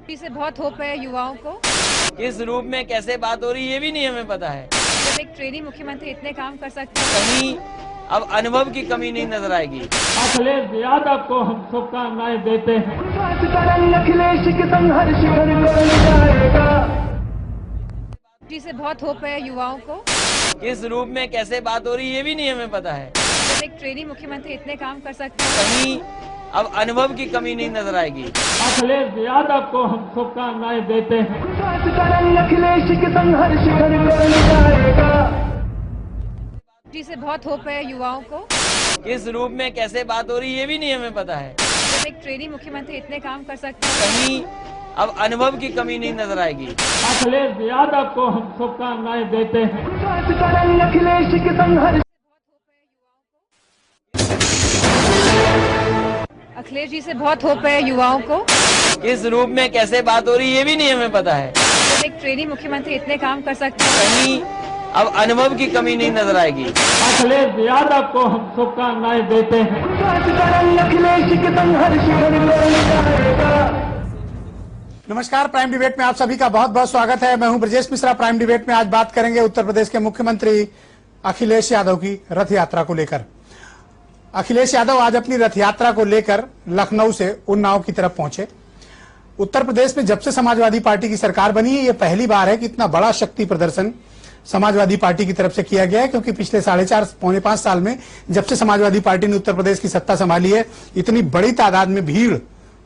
से बहुत होप है युवाओं को। किस रूप में कैसे बात हो रही है ये भी नहीं हमें पता है। जब एक ट्रेनी मुख्यमंत्री इतने काम कर सकते हैं, कहीं अब अनुभव की कमी नहीं नजर आएगी। अखिलेश यादव को हम शुभकामनाएं देते हैं। अखिलेश के संघर्ष जाएगा। से बहुत होप है युवाओं को। किस रूप में कैसे बात हो रही है ये भी नहीं हमें पता है। जब एक ट्रेनी मुख्यमंत्री इतने काम कर सकते हैं, कहीं अब अनुभव की कमी नहीं नजर आएगी। अखिलेश यादव को हम शुभकामनाएं देते हैं। अखिलेश के संघर्ष जाएगा। से बहुत होप है युवाओं को। किस रूप में कैसे बात हो रही है ये भी नहीं हमें पता है। जब एक ट्रेनी मुख्यमंत्री इतने काम कर सकते हैं, कहीं अब अनुभव की कमी नहीं नजर आएगी। अखिलेश यादव को हम शुभकामनाएं देते हैं। अखिलेश के संघर्ष। अखिलेश जी से बहुत होप है युवाओं को। किस रूप में कैसे बात हो रही है ये भी नहीं हमें पता है। जब एक ट्रेनी मुख्यमंत्री इतने काम कर सकते हैं, कहीं अब अनुभव की कमी नहीं नजर आएगी। अखिलेश यादव को हम शुभकामनाएं देते हैं। अखिलेश के संघर्ष जाएगा। नमस्कार, प्राइम डिबेट में आप सभी का बहुत बहुत स्वागत है। मैं हूं ब्रजेश मिश्रा। प्राइम डिबेट में आज बात करेंगे उत्तर प्रदेश के मुख्यमंत्री अखिलेश यादव की रथ यात्रा को लेकर। अखिलेश यादव आज अपनी रथ यात्रा को लेकर लखनऊ से उन्नाव की तरफ पहुंचे। उत्तर प्रदेश में जब से समाजवादी पार्टी की सरकार बनी है, ये पहली बार है कि इतना बड़ा शक्ति प्रदर्शन समाजवादी पार्टी की तरफ से किया गया है, क्योंकि पिछले 4.5 पौने 5 साल में जब से समाजवादी पार्टी ने उत्तर प्रदेश की सत्ता संभाली है, इतनी बड़ी तादाद में भीड़,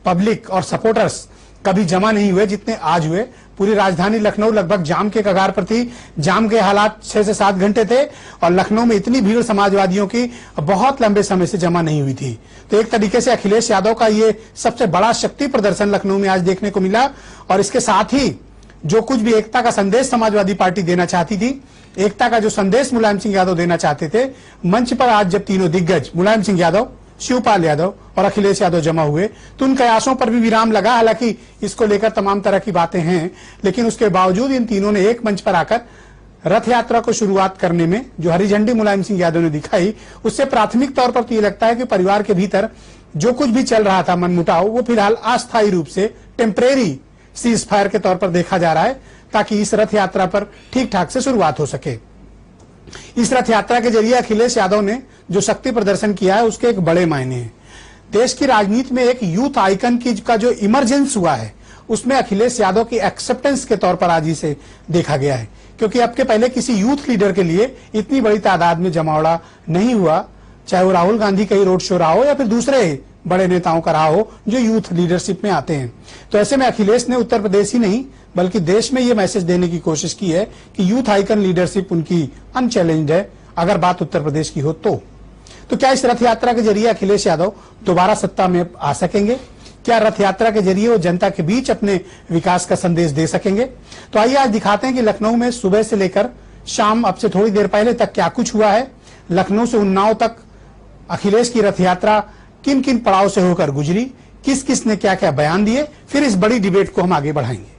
पब्लिक और सपोर्टर्स कभी जमा नहीं हुए जितने आज हुए। पूरी राजधानी लखनऊ लगभग जाम के कगार पर थी। जाम के हालात 6 से 7 घंटे थे और लखनऊ में इतनी भीड़ समाजवादियों की बहुत लंबे समय से जमा नहीं हुई थी। तो एक तरीके से अखिलेश यादव का ये सबसे बड़ा शक्ति प्रदर्शन लखनऊ में आज देखने को मिला। और इसके साथ ही जो कुछ भी एकता का संदेश समाजवादी पार्टी देना चाहती थी, एकता का जो संदेश मुलायम सिंह यादव देना चाहते थे, मंच पर आज जब तीनों दिग्गज मुलायम सिंह यादव, शिवपाल यादव और अखिलेश यादव जमा हुए तो उन कयासों पर भी विराम लगा। हालांकि इसको लेकर तमाम तरह की बातें हैं, लेकिन उसके बावजूद इन तीनों ने एक मंच पर आकर रथ यात्रा को शुरुआत करने में जो हरी झंडी मुलायम सिंह यादव ने दिखाई, उससे प्राथमिक तौर पर तो ये लगता है कि परिवार के भीतर जो कुछ भी चल रहा था मनमुटाव, वो फिलहाल अस्थायी रूप से टेम्परेरी सीज फायर के तौर पर देखा जा रहा है, ताकि इस रथ यात्रा पर ठीक ठाक से शुरुआत हो सके। इस रथ यात्रा के जरिए अखिलेश यादव ने जो शक्ति प्रदर्शन किया है, उसके एक बड़े मायने हैं। देश की राजनीति में एक यूथ आइकन का जो इमरजेंस हुआ है, उसमें अखिलेश यादव की एक्सेप्टेंस के तौर पर आज इसे देखा गया है, क्योंकि अब के पहले किसी यूथ लीडर के लिए इतनी बड़ी तादाद में जमावड़ा नहीं हुआ, चाहे वो राहुल गांधी का ही रोड शो रहा हो या फिर दूसरे बड़े नेताओं का रहा हो जो यूथ लीडरशिप में आते हैं। तो ऐसे में अखिलेश ने उत्तर प्रदेश ही नहीं बल्कि देश में ये मैसेज देने की कोशिश की है कि यूथ आइकन लीडरशिप उनकी अनचैलेंज्ड है, अगर बात उत्तर प्रदेश की हो तो क्या इस रथ यात्रा के जरिए अखिलेश यादव दोबारा सत्ता में आ सकेंगे? क्या रथ यात्रा के जरिए वो जनता के बीच अपने विकास का संदेश दे सकेंगे? तो आइए आज दिखाते हैं कि लखनऊ में सुबह से लेकर शाम, अब से थोड़ी देर पहले तक क्या कुछ हुआ है। लखनऊ से उन्नाव तक अखिलेश की रथ यात्रा किन किन पड़ाव से होकर गुजरी, किस किस ने क्या क्या बयान दिए, फिर इस बड़ी डिबेट को हम आगे बढ़ाएंगे।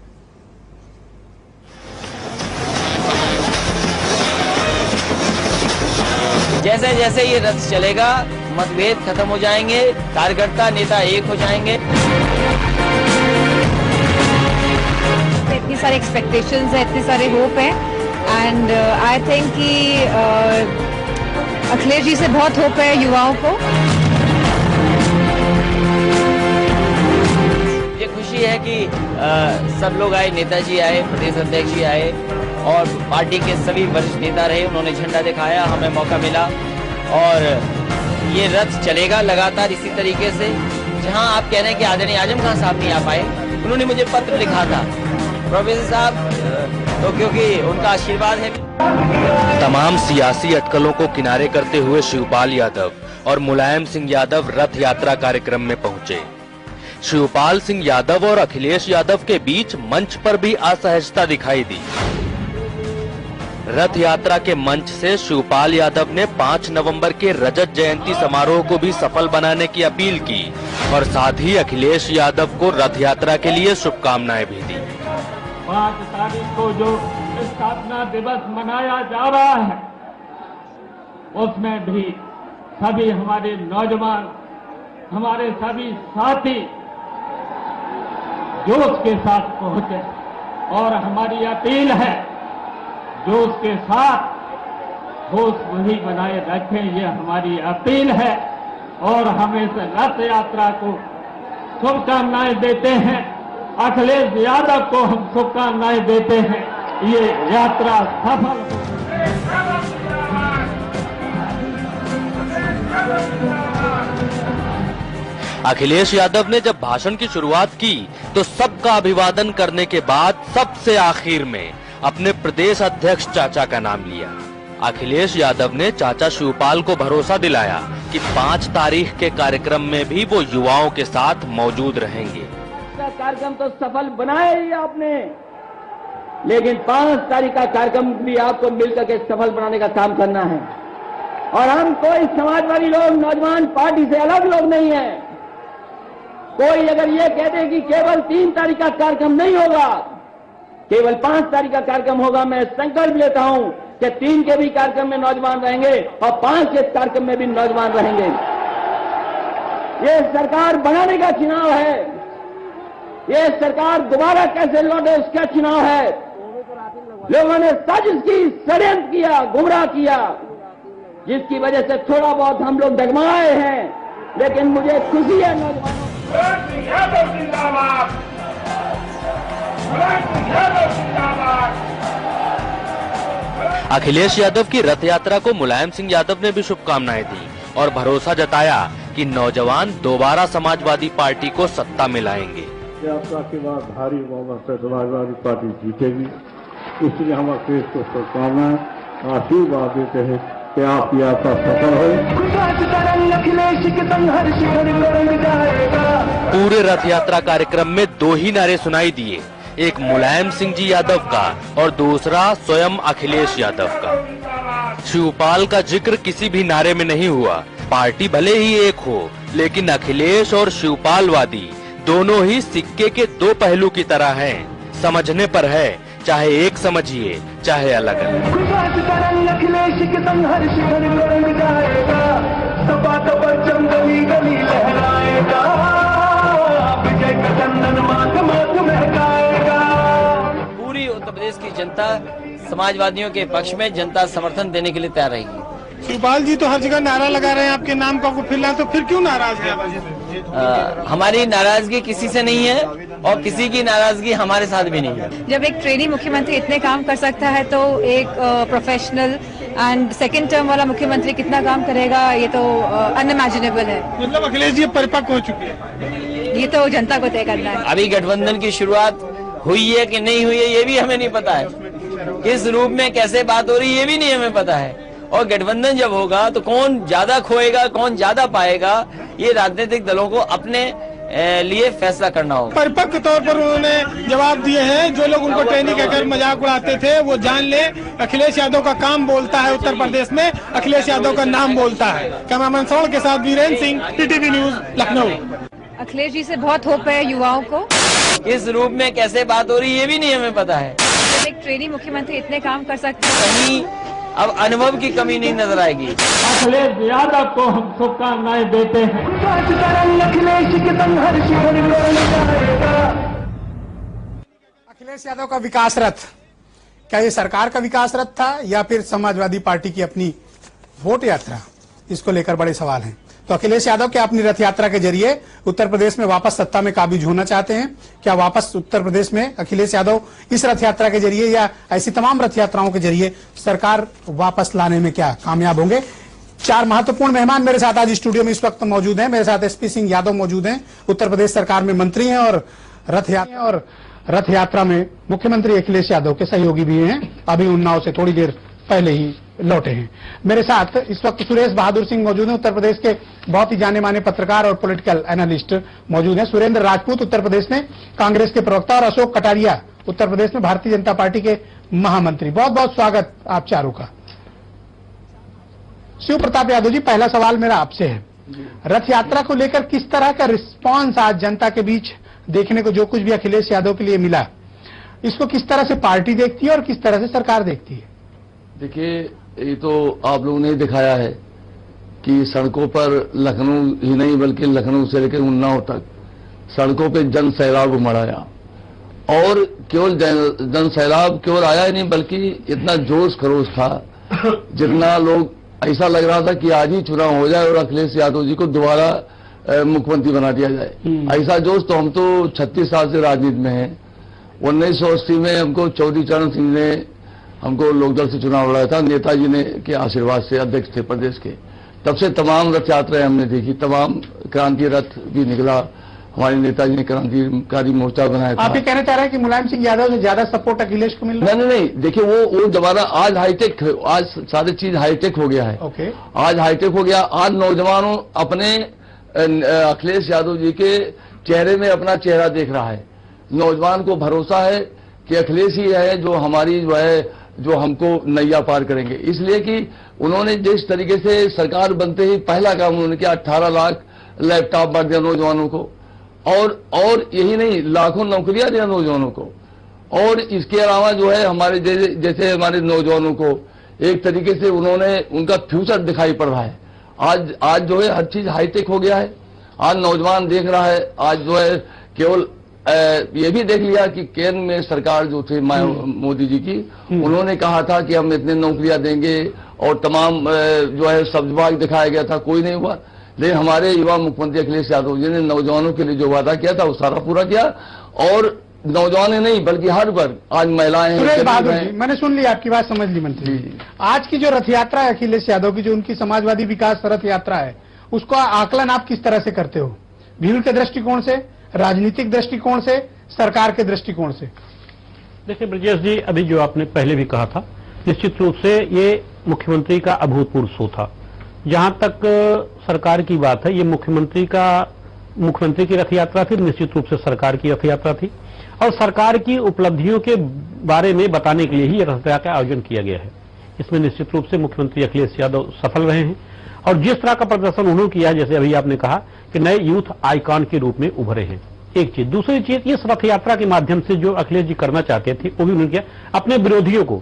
जैसे जैसे ये रथ चलेगा मतभेद खत्म हो जाएंगे, कार्यकर्ता नेता एक हो जाएंगे। इतनी सारी एक्सपेक्टेशंस है, इतने सारे होप है एंड आई थिंक कि अखिलेश जी से बहुत होप है युवाओं को। ये खुशी है कि सब लोग आए, नेताजी आए, प्रदेश अध्यक्ष जी आए और पार्टी के सभी वरिष्ठ नेता रहे, उन्होंने झंडा दिखाया, हमें मौका मिला और ये रथ चलेगा लगातार इसी तरीके से। जहां आप कह रहे हैं कि आदरणीय आजम खान साहब नहीं आ पाए, उन्होंने मुझे पत्र लिखा था प्रोफेसर साहब, तो क्योंकि उनका आशीर्वाद है। तमाम सियासी अटकलों को किनारे करते हुए शिवपाल यादव और मुलायम सिंह यादव रथ यात्रा कार्यक्रम में पहुंचे। शिवपाल सिंह यादव और अखिलेश यादव के बीच मंच पर भी असहजता दिखाई दी। रथ यात्रा के मंच से शिवपाल यादव ने 5 नवंबर के रजत जयंती समारोह को भी सफल बनाने की अपील की और साथ ही अखिलेश यादव को रथ यात्रा के लिए शुभकामनाएं भी दी। 5 तारीख को जो स्थापना दिवस मनाया जा रहा है, उसमें भी सभी हमारे नौजवान, हमारे सभी साथी जोश के साथ पहुंचे और हमारी अपील है जोश के साथ होश वही बनाए रखें, ये हमारी अपील है। और हम इस रथ यात्रा को शुभकामनाएं देते हैं, अखिलेश यादव को हम शुभकामनाएं देते हैं, ये यात्रा सफल हो। अखिलेश यादव ने जब भाषण की शुरुआत की तो सबका अभिवादन करने के बाद सबसे आखिर में अपने प्रदेश अध्यक्ष चाचा का नाम लिया। अखिलेश यादव ने चाचा शिवपाल को भरोसा दिलाया कि 5 तारीख के कार्यक्रम में भी वो युवाओं के साथ मौजूद रहेंगे। कार्यक्रम तो सफल बनाया ही आपने, लेकिन 5 तारीख का कार्यक्रम भी आपको मिलकर के सफल बनाने का काम करना है। और हम कोई समाजवादी लोग, नौजवान पार्टी से अलग लोग नहीं है। कोई अगर ये कहते कि केवल 3 तारीख का कार्यक्रम नहीं होगा, केवल 5 तारीख का कार्यक्रम होगा, मैं संकल्प लेता हूं कि 3 के भी कार्यक्रम में नौजवान रहेंगे और 5 के कार्यक्रम में भी नौजवान रहेंगे। ये सरकार बनाने का चुनाव है, ये सरकार दोबारा कैसे लौटे उसका चुनाव है। लोगों ने साजिश की, षड्यंत्र किया, गुमराह किया, जिसकी वजह से थोड़ा बहुत हम लोग डगमगाए हैं, लेकिन मुझे खुशी है नौजवानों। अखिलेश यादव की रथ यात्रा को मुलायम सिंह यादव ने भी शुभकामनाएं दी और भरोसा जताया कि नौजवान दोबारा समाजवादी पार्टी को सत्ता में लाएंगे। यात्रा के बाद भारी बहुमत से समाजवादी पार्टी जीतेगी, इसलिए हम अखिलेश को शुभकामनाएं आशीर्वाद देते हैं कि आप यात्रा सफल हो। पूरे रथ यात्रा कार्यक्रम में 2 ही नारे सुनाई दिए, एक मुलायम सिंह जी यादव का और दूसरा स्वयं अखिलेश यादव का। शिवपाल का जिक्र किसी भी नारे में नहीं हुआ। पार्टी भले ही एक हो, लेकिन अखिलेश और शिवपालवादी दोनों ही सिक्के के 2 पहलू की तरह हैं। समझने पर है, चाहे एक समझिए चाहे अलग अलग। अखिलेश के संघर्ष जाएगा, सपा तपचम गली गली लहराएगा, विजय का चंदन माथ माथ महकाएगा। पूरी उत्तर प्रदेश की जनता समाजवादियों के पक्ष में, जनता समर्थन देने के लिए तैयार रहेगी। शिवपाल जी तो हर जगह नारा लगा रहे हैं आपके नाम का, फिर तो फिर क्यों नाराज है? हमारी नाराजगी किसी से नहीं है और किसी की नाराजगी हमारे साथ भी नहीं है। जब एक ट्रेनी मुख्यमंत्री इतने काम कर सकता है तो एक प्रोफेशनल एंड सेकंड टर्म वाला मुख्यमंत्री कितना काम करेगा, ये तो अनइमेजिनेबल है। मतलब अखिलेश जी परिपक्व हो चुके हैं, ये तो जनता को तय करना है। अभी गठबंधन की शुरुआत हुई है कि नहीं हुई है ये भी हमें नहीं पता है, किस रूप में कैसे बात हो रही है ये भी नहीं हमें पता है। और गठबंधन जब होगा तो कौन ज्यादा खोएगा, कौन ज्यादा पाएगा, ये राजनीतिक दलों को अपने लिए फैसला करना होगा। परिपक्व तौर पर उन्होंने जवाब दिए हैं। जो लोग उनको ट्रेनी कहकर मजाक उड़ाते थे वो जान ले, अखिलेश यादव का काम बोलता है, उत्तर प्रदेश में अखिलेश यादव का नाम बोलता है। कैमरामैन श्रवण के साथ वीरेंद्र सिंह, टीटीवी न्यूज, लखनऊ। अखिलेश जी से बहुत होप है युवाओं को। किस रूप में कैसे बात हो रही है ये भी नहीं हमें पता है। जब एक ट्रेनी मुख्यमंत्री इतने काम कर सकते हैं, कहीं अब अनुभव की कमी नहीं नजर आएगी। अखिलेश यादव को हम शुभकामनाएं देते हैं। अखिलेश यादव का विकास रथ, क्या ये सरकार का विकास रथ था या फिर समाजवादी पार्टी की अपनी वोट यात्रा? इसको लेकर बड़े सवाल हैं। तो अखिलेश यादव क्या अपनी रथ यात्रा के जरिए उत्तर प्रदेश में वापस सत्ता में काबिज होना चाहते हैं? क्या वापस उत्तर प्रदेश में अखिलेश यादव इस रथ यात्रा के जरिए या ऐसी तमाम रथ यात्राओं के जरिए सरकार वापस लाने में क्या कामयाब होंगे? 4 महत्वपूर्ण मेहमान मेरे साथ आज स्टूडियो में इस वक्त मौजूद हैं। मेरे साथ एसपी सिंह यादव मौजूद हैं, उत्तर प्रदेश सरकार में मंत्री हैं और रथ यात्रा में मुख्यमंत्री अखिलेश यादव के सहयोगी भी हैं, अभी उन्नाव से थोड़ी देर पहले ही लौटे हैं। मेरे साथ इस वक्त सुरेश बहादुर सिंह मौजूद हैं, उत्तर प्रदेश के बहुत ही जाने माने पत्रकार और पॉलिटिकल एनालिस्ट मौजूद हैं। सुरेंद्र राजपूत उत्तर प्रदेश में कांग्रेस के प्रवक्ता और अशोक कटारिया उत्तर प्रदेश में भारतीय जनता पार्टी के महामंत्री। बहुत बहुत स्वागत आप चारों का। शिव प्रताप यादव जी, पहला सवाल मेरा आपसे है, रथ यात्रा को लेकर किस तरह का रिस्पांस आज जनता के बीच देखने को, जो कुछ भी अखिलेश यादव के लिए मिला, इसको किस तरह से पार्टी देखती है और किस तरह से सरकार देखती है? देखिए, ये तो आप लोगों ने दिखाया है कि सड़कों पर लखनऊ ही नहीं बल्कि लखनऊ से लेकर उन्नाव तक सड़कों पे जन सैलाब उमड़ाया, और केवल जन सैलाब केवल आया ही नहीं बल्कि इतना जोश खरोश था, जितना लोग ऐसा लग रहा था कि आज ही चुनाव हो जाए और अखिलेश यादव जी को दोबारा मुख्यमंत्री बना दिया जाए। ऐसा जोश तो हम तो 36 साल से राजनीति में हैं। 1980 में हमको चौधरी चरण सिंह ने हमको लोकदल से चुनाव लड़ाया था, नेताजी ने के आशीर्वाद से अध्यक्ष थे प्रदेश के। तब से तमाम रथ यात्राएं हमने देखी, तमाम क्रांति रथ भी निकला, हमारे नेताजी ने क्रांतिकारी मोर्चा बनाया था। आप ये कहना चाह रहे हैं कि मुलायम सिंह यादव से ज्यादा सपोर्ट अखिलेश को मिल रहा है? नहीं, देखिए वो जमाना आज हाईटेक, आज सारी चीज हाईटेक हो गया है। ओके। आज हाईटेक हो गया। आज नौजवानों अपने अखिलेश यादव जी के चेहरे में अपना चेहरा देख रहा है। नौजवान को भरोसा है कि अखिलेश ही है जो हमारी जो हमको नैया पार करेंगे, इसलिए कि उन्होंने जिस तरीके से सरकार बनते ही पहला काम उन्होंने किया, 18 लाख लैपटॉप बांट दिया नौजवानों को, और यही नहीं, लाखों नौकरियां दिया नौजवानों को। और इसके अलावा जो है हमारे जैसे हमारे नौजवानों को एक तरीके से उन्होंने उनका फ्यूचर दिखाई पड़ रहा है। आज जो है हर चीज हाईटेक हो गया है। आज नौजवान देख रहा है, आज जो है केवल ये भी देख लिया कि केंद्र में सरकार जो थी मोदी जी की, उन्होंने कहा था कि हम इतने नौकरियां देंगे और तमाम जो है सब विभाग दिखाया गया था, कोई नहीं हुआ। लेकिन हमारे युवा मुख्यमंत्री अखिलेश यादव जी ने नौजवानों के लिए जो वादा किया था वो सारा पूरा किया, और नौजवान नहीं बल्कि हर वर्ग, आज महिलाएं सुरेश बहादुर जी, मैंने सुन ली आपकी बात, समझ ली मंत्री जी। आज की जो रथ यात्रा है अखिलेश यादव की, जो उनकी समाजवादी विकास रथ यात्रा है, उसका आकलन आप किस तरह से करते हो? भीड़ के दृष्टिकोण से, राजनीतिक दृष्टिकोण से, सरकार के दृष्टिकोण से? देखिए ब्रजेश जी, अभी जो आपने पहले भी कहा था, निश्चित रूप से ये मुख्यमंत्री का अभूतपूर्व शो था। जहां तक सरकार की बात है, ये मुख्यमंत्री की रथ यात्रा थी, निश्चित रूप से सरकार की रथ यात्रा थी, और सरकार की उपलब्धियों के बारे में बताने के लिए ही रथ यात्रा का आयोजन किया गया है। इसमें निश्चित रूप से मुख्यमंत्री अखिलेश यादव सफल रहे हैं, और जिस तरह का प्रदर्शन उन्होंने किया, जैसे अभी आपने कहा कि नए यूथ आइकॉन के रूप में उभरे हैं, एक चीज। दूसरी चीज, इस रथ यात्रा के माध्यम से जो अखिलेश जी करना चाहते थे वो भी उन्होंने किया। अपने विरोधियों को,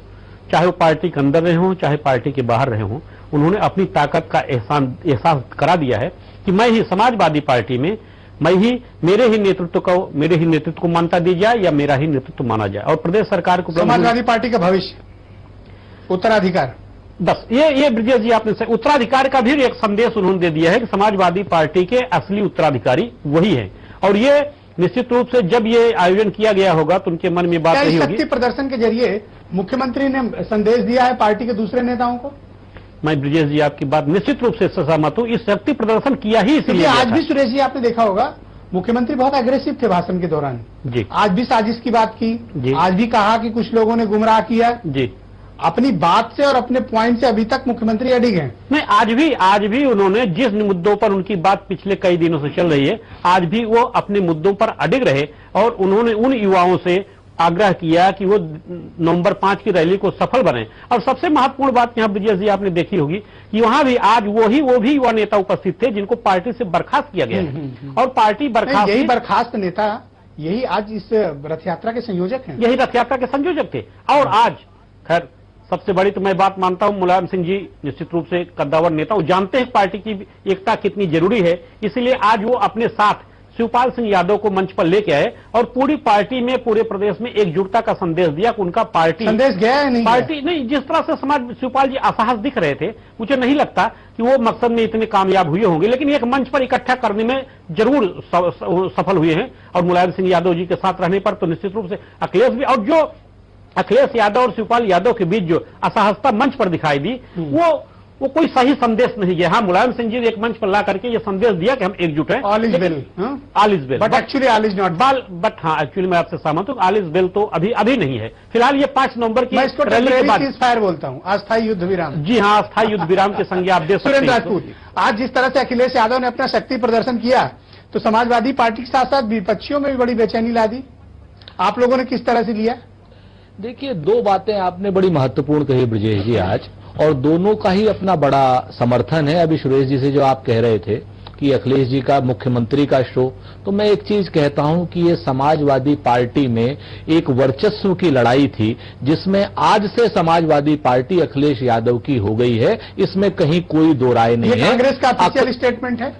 चाहे वो पार्टी के अंदर रहे हों चाहे पार्टी के बाहर रहे हों, उन्होंने अपनी ताकत का एहसास करा दिया है कि मैं ही समाजवादी पार्टी में, मेरे ही नेतृत्व को मान्यता दी जाए या मेरा ही नेतृत्व माना जाए। और प्रदेश सरकार को समाजवादी पार्टी का भविष्य, उत्तराधिकार, बस ये ब्रजेश जी आपने उत्तराधिकार का भी एक संदेश उन्होंने दे दिया है कि समाजवादी पार्टी के असली उत्तराधिकारी वही है। और ये निश्चित रूप से जब ये आयोजन किया गया होगा तो उनके मन में बात नहीं होगी। शक्ति प्रदर्शन के जरिए मुख्यमंत्री ने संदेश दिया है पार्टी के दूसरे नेताओं को? मैं ब्रजेश जी आपकी बात निश्चित रूप से सहमत हूं। इस शक्ति प्रदर्शन किया ही इसलिए। आज भी सुरेश जी आपने देखा होगा, मुख्यमंत्री बहुत एग्रेसिव थे भाषण के दौरान जी। आज भी साजिश की बात की जी। आज भी कहा कि कुछ लोगों ने गुमराह किया जी। अपनी बात से और अपने पॉइंट से अभी तक मुख्यमंत्री अडिग हैं। नहीं, आज भी उन्होंने जिस मुद्दों पर उनकी बात पिछले कई दिनों से चल रही है, आज भी वो अपने मुद्दों पर अडिग रहे, और उन्होंने उन युवाओं से आग्रह किया कि वो नवंबर 5 की रैली को सफल बने। और सबसे महत्वपूर्ण बात यहाँ ब्रजेश जी आपने देखी होगी कि वहां भी आज वो भी युवा नेता उपस्थित थे जिनको पार्टी से बर्खास्त किया गया है, और पार्टी बर्खास्त, यही बर्खास्त नेता यही आज इस रथ यात्रा के संयोजक हैं, यही रथ यात्रा के संयोजक थे। और आज खैर सबसे बड़ी तो मैं बात मानता हूं, मुलायम सिंह जी निश्चित रूप से कद्दावर नेता, वो जानते हैं पार्टी की एकता कितनी जरूरी है, इसलिए आज वो अपने साथ शिवपाल सिंह यादव को मंच पर लेके आए और पूरी पार्टी में, पूरे प्रदेश में एकजुटता का संदेश दिया कि उनका पार्टी संदेश गया है नहीं पार्टी नहीं। जिस तरह से समाज शिवपाल जी असहज दिख रहे थे, मुझे नहीं लगता कि वो मकसद में इतने कामयाब हुए होंगे, लेकिन एक मंच पर इकट्ठा करने में जरूर सफल हुए हैं। और मुलायम सिंह यादव जी के साथ रहने पर तो निश्चित रूप से अखिलेश भी, और जो अखिलेश यादव और शिवपाल यादव के बीच जो असहजता मंच पर दिखाई दी, वो कोई सही संदेश नहीं गया। हाँ, मुलायम सिंह जी ने एक मंच पर ला करके ये संदेश दिया कि हम एकजुट हैं, all is well, all is well, but actually all is not well. But हाँ, एक्चुअली मैं आपसे सहमत हूँ, ऑल इज वेल तो अभी नहीं है। फिलहाल ये 5 नवंबर की रैली के बाद फायर बोलता हूँ, अस्थायी युद्ध विराम। जी हाँ, अस्थायी युद्ध विराम की संज्ञा आप दे सकते हैं। सुरेंद्र राजपूत, आज जिस तरह से अखिलेश यादव ने अपना शक्ति प्रदर्शन किया, तो समाजवादी पार्टी के साथ साथ विपक्षियों में भी बड़ी बेचैनी ला दी, आप लोगों ने किस तरह से लिया? देखिए, 2 बातें आपने बड़ी महत्वपूर्ण कही ब्रजेश जी आज, और दोनों का ही अपना बड़ा समर्थन है। अभी सुरेश जी से जो आप कह रहे थे कि अखिलेश जी का मुख्यमंत्री का शो, तो मैं एक चीज कहता हूं कि ये समाजवादी पार्टी में एक वर्चस्व की लड़ाई थी, जिसमें आज से समाजवादी पार्टी अखिलेश यादव की हो गई है, इसमें कहीं कोई दो राय नहीं है। कांग्रेस का ऑफिशियल स्टेटमेंट है।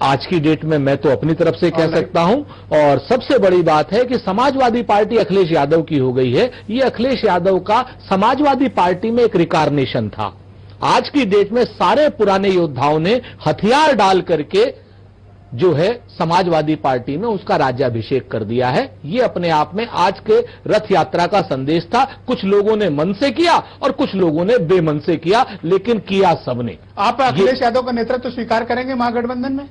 आज की डेट में मैं तो अपनी तरफ से कह सकता हूं, और सबसे बड़ी बात है कि समाजवादी पार्टी अखिलेश यादव की हो गई है। ये अखिलेश यादव का समाजवादी पार्टी में एक रिकारनेशन था। आज की डेट में सारे पुराने योद्धाओं ने हथियार डाल करके जो है समाजवादी पार्टी में उसका राज्याभिषेक कर दिया है। ये अपने आप में आज के रथ यात्रा का संदेश था। कुछ लोगों ने मन से किया और कुछ लोगों ने बेमन से किया, लेकिन किया सबने। आप अखिलेश यादव का नेतृत्व स्वीकार करेंगे महागठबंधन में?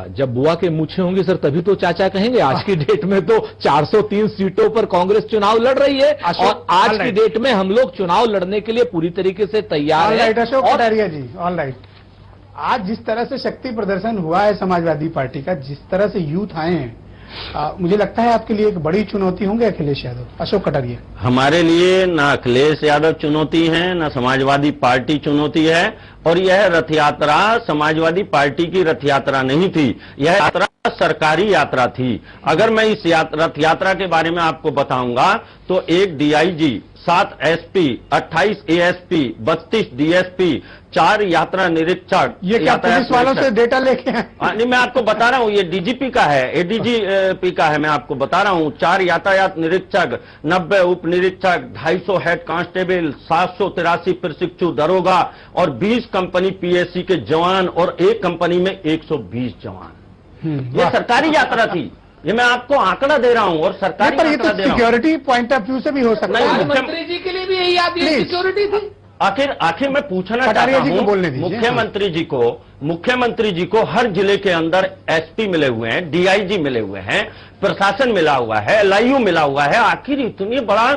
जब बुआ के मूछे होंगी सर तभी तो चाचा कहेंगे। आज की डेट में तो 403 सीटों पर कांग्रेस चुनाव लड़ रही है और आज की डेट में हम लोग चुनाव लड़ने के लिए पूरी तरीके से तैयार हैं। अशोक कटारिया जी, ऑल राइट। आज जिस तरह से शक्ति प्रदर्शन हुआ है समाजवादी पार्टी का, जिस तरह से यूथ आए हैं, मुझे लगता है आपके लिए एक बड़ी चुनौती होंगे अखिलेश यादव। अशोक कटारिया। हमारे लिए ना अखिलेश यादव चुनौती है, ना समाजवादी पार्टी चुनौती है, और यह रथ यात्रा समाजवादी पार्टी की रथ यात्रा नहीं थी, यह यात्रा सरकारी यात्रा थी। अगर मैं इस रथ यात्रा के बारे में आपको बताऊंगा तो एक डीआईजी, 7 एसपी, 28 एएसपी, 32 डीएसपी, 4 यात्रा निरीक्षक। ये क्या पुलिस वालों से डेटा लेके हैं? नहीं, मैं आपको बता रहा हूँ, ये डीजीपी का है, एडीजीपी का है, मैं आपको बता रहा हूँ। 4 यातायात निरीक्षक, 90 उप निरीक्षक, 250 हेड कांस्टेबल, 783 प्रशिक्षु दरोगा और 20 कंपनी पीएससी के जवान और एक कंपनी में 120 जवान। ये सरकारी यात्रा थी। ये मैं आपको आंकड़ा दे रहा हूं और सरकारी पर ये तो सिक्योरिटी पॉइंट ऑफ व्यू से भी हो सकता है। मुख्यमंत्री जी के लिए भी यही आती है सिक्योरिटी थी। आखिर मैं पूछना चाहता हूं, मुख्यमंत्री जी को हर जिले के अंदर एसपी मिले हुए हैं, डीआईजी मिले हुए हैं, प्रशासन मिला हुआ है, एलआईयू मिला हुआ है। आखिर इतनी बड़ा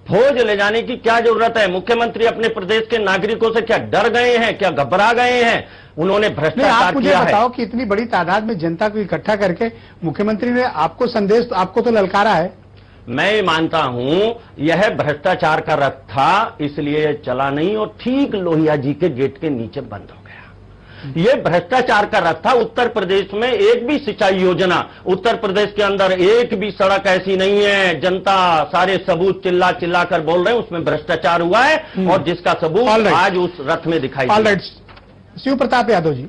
फौज ले जाने की क्या जरूरत है? मुख्यमंत्री अपने प्रदेश के नागरिकों से क्या डर गए हैं, क्या घबरा गए हैं? उन्होंने भ्रष्टाचार किया है। मुझे बताओ कि इतनी बड़ी तादाद में जनता को इकट्ठा करके मुख्यमंत्री ने आपको संदेश, आपको तो ललकारा है। मैं मानता हूं यह भ्रष्टाचार का रथ था, इसलिए चला नहीं और ठीक लोहिया जी के गेट के नीचे बंद हो गया। यह भ्रष्टाचार का रथ था। उत्तर प्रदेश में एक भी सिंचाई योजना, उत्तर प्रदेश के अंदर एक भी सड़क ऐसी नहीं है, जनता सारे सबूत चिल्ला चिल्ला कर बोल रहे हैं उसमें भ्रष्टाचार हुआ है, और जिसका सबूत आज उस रथ में दिखाई दे रहा है। शिव प्रताप यादव जी,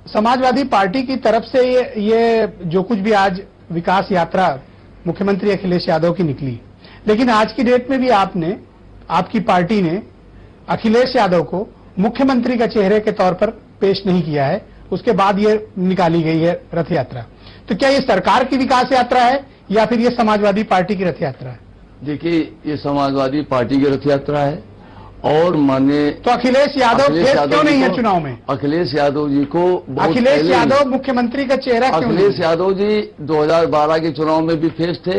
समाजवादी पार्टी की तरफ से ये जो कुछ भी आज विकास यात्रा मुख्यमंत्री अखिलेश यादव की निकली, लेकिन आज की डेट में भी आपकी पार्टी ने अखिलेश यादव को मुख्यमंत्री का चेहरे के तौर पर पेश नहीं किया है। उसके बाद ये निकाली गई है रथ यात्रा। तो क्या ये सरकार की विकास यात्रा है या फिर ये समाजवादी पार्टी की रथ यात्रा है? देखिए, ये समाजवादी पार्टी की रथ यात्रा है और माने तो अखिलेश यादव फेस क्यों नहीं है चुनाव में? अखिलेश यादव जी को अखिलेश यादव मुख्यमंत्री का चेहरा क्यों? अखिलेश यादव जी 2012 के चुनाव में भी फेस थे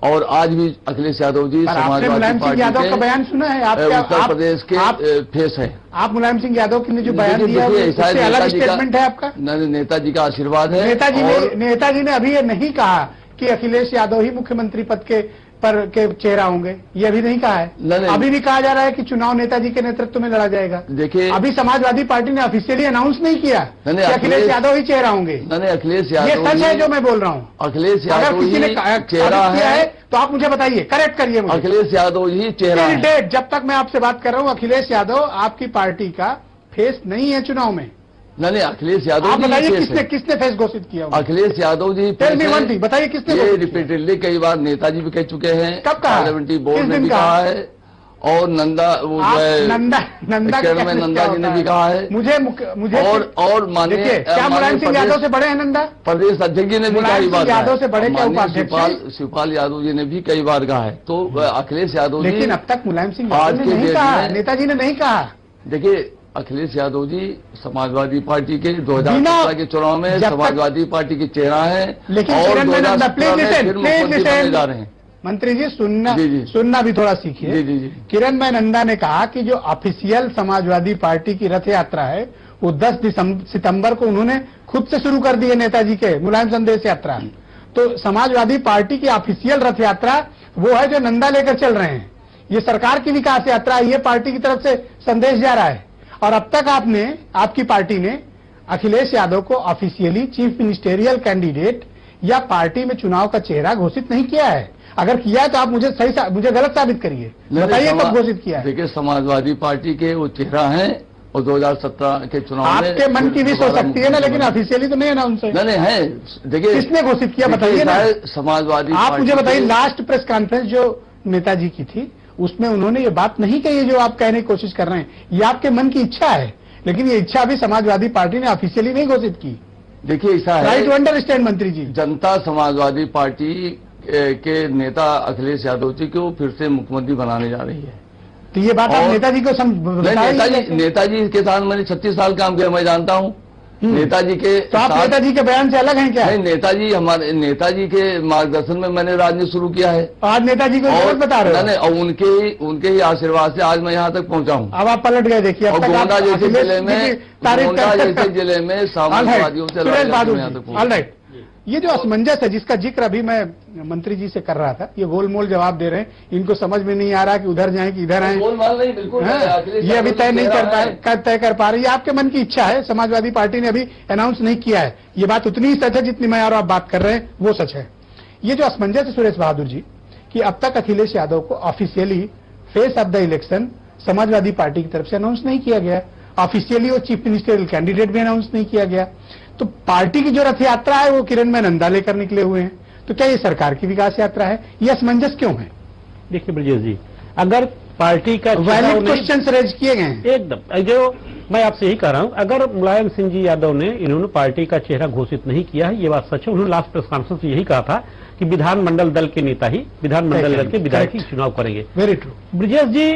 और आज भी अखिलेश यादव जी समाजवादी पार्टी यादव का बयान सुना है? उत्तर प्रदेश के फेस है। आप मुलायम सिंह यादव ने जो बयान दिया उससे अलग स्टेटमेंट है आपका? नेताजी का आशीर्वाद है। नेताजी ने अभी ये नहीं कहा कि अखिलेश यादव ही मुख्यमंत्री पद के चेहरा होंगे, ये अभी नहीं कहा है। अभी भी कहा जा रहा है कि चुनाव नेताजी के नेतृत्व में लड़ा जाएगा। देखिए, अभी समाजवादी पार्टी ने ऑफिशियली अनाउंस नहीं किया कि अखिलेश यादव ही चेहरा होंगे। अखिलेश यादव, ये सच है जो मैं बोल रहा हूँ। अखिलेश यादव अगर किसी ने चेहरा है तो आप मुझे बताइए, करेक्ट करिए मुझे। अखिलेश यादव ही चेहरा है। जब तक मैं आपसे बात कर रहा हूँ, अखिलेश यादव आपकी पार्टी का फेस नहीं है चुनाव में। नहीं, अखिलेश यादव आप बताइए किसने फेस घोषित किया? अखिलेष यादव जी बताइए किसने? ये रिपीटेडली कई बार नेताजी भी कह चुके हैं, कब कहा? पार्लियामेंट्री बोर्ड ने भी कहा है और नंदा चेयरमैन नंदा जी ने भी कहा है। मुझे और माननीय क्या मुलायम सिंह यादव से बड़े हैं नंदा? प्रदेश अध्यक्ष जी ने भी कई बार यादव से बड़े क्या उपाध्यक्ष? शिवपाल यादव जी ने भी कई बार कहा है। तो अखिलेश यादव जी, लेकिन अब तक मुलायम सिंह यादव ने नहीं कहा, नेताजी ने नहीं कहा। देखिए, अखिलेश यादव जी समाजवादी पार्टी के 2017 के चुनाव में समाजवादी पार्टी के चेहरा है, लेकिन और प्लीज जा रहे हैं। मंत्री जी सुनना भी थोड़ा सीखिए। किरणमय नंदा ने कहा कि जो ऑफिशियल समाजवादी पार्टी की रथ यात्रा है वो 10 सितंबर को उन्होंने खुद से शुरू कर दी है, नेताजी के मुलायम संदेश यात्रा। तो समाजवादी पार्टी की ऑफिशियल रथ यात्रा वो है जो नंदा लेकर चल रहे हैं। ये सरकार की विकास यात्रा, ये पार्टी की तरफ से संदेश जा रहा है। और अब तक आपकी पार्टी ने अखिलेश यादव को ऑफिशियली चीफ मिनिस्टेरियल कैंडिडेट या पार्टी में चुनाव का चेहरा घोषित नहीं किया है। अगर किया है तो आप मुझे गलत साबित करिए, बताइए कब घोषित किया है। देखिए, समाजवादी पार्टी के वो चेहरा हैं और 2017 के चुनाव में आपके मन की विश हो सकती है ना, लेकिन ऑफिशियली तो नहीं अनाउंस है। नहीं है। देखिए, किसने घोषित किया बताइए ना। समाजवादी आप मुझे बताइए, लास्ट प्रेस कॉन्फ्रेंस जो नेताजी की थी उसमें उन्होंने ये बात नहीं कही जो आप कहने की कोशिश कर रहे हैं। ये आपके मन की इच्छा है, लेकिन ये इच्छा भी समाजवादी पार्टी ने ऑफिशियली नहीं घोषित की। देखिए, ऐसा है, राइट टू अंडरस्टैंड मंत्री जी, जनता समाजवादी पार्टी के नेता अखिलेश यादव जी को फिर से मुख्यमंत्री बनाने जा रही है। तो ये बात आप नेताजी को नेताजी के साथ मैंने 36 साल काम किया, मैं जानता हूँ नेताजी के। तो आप नेताजी के बयान से अलग हैं क्या? नहीं, नेताजी के मार्गदर्शन में मैंने राजनीति शुरू किया है। आज नेताजी को गलत बता रहे हो? नहीं, और उनके ही आशीर्वाद से आज मैं यहाँ तक पहुँचा हूँ। अब आप पलट गए। देखिए, गोंडा जैसे जिले में समाजवादियों से यहाँ तक पहुँचा। ये जो असमंजस है जिसका जिक्र अभी मैं मंत्री जी से कर रहा था, ये गोलमोल जवाब दे रहे हैं, इनको समझ में नहीं आ रहा कि उधर जाएं कि इधर आए। गोलमाल नहीं, बिल्कुल ये अभी तय नहीं कर पा रही। ये आपके मन की इच्छा है, समाजवादी पार्टी ने अभी अनाउंस नहीं किया है। ये बात उतनी ही सच है जितनी मैं और आप बात कर रहे हैं वो सच है। ये जो असमंजस है सुरेश बहादुर जी, कि अब तक अखिलेश यादव को officially face of the election Samajwadi party की तरफ से अनाउंस नहीं किया गया, ऑफिशियली वो चीफ मिनिस्टरियल कैंडिडेट भी अनाउंस नहीं किया गया। तो पार्टी की जो रथ यात्रा है वो किरण में नंदा लेकर निकले हुए हैं, तो क्या ये सरकार की विकास यात्रा है? ये असमंजस क्यों है? देखिए ब्रजेश जी, अगर पार्टी का वैलिड क्वेश्चन रेज किए गए हैं एकदम, जो मैं आपसे यही कह रहा हूं, अगर मुलायम सिंह जी यादव ने इन्होंने पार्टी का चेहरा घोषित नहीं किया है, ये बात सच है। उन्होंने लास्ट प्रेस कॉन्फ्रेंस में यही कहा था कि विधानमंडल दल के नेता ही विधानमंडल दल के विधायक ही चुनाव करेंगे। वेरी ट्रू ब्रजेश जी,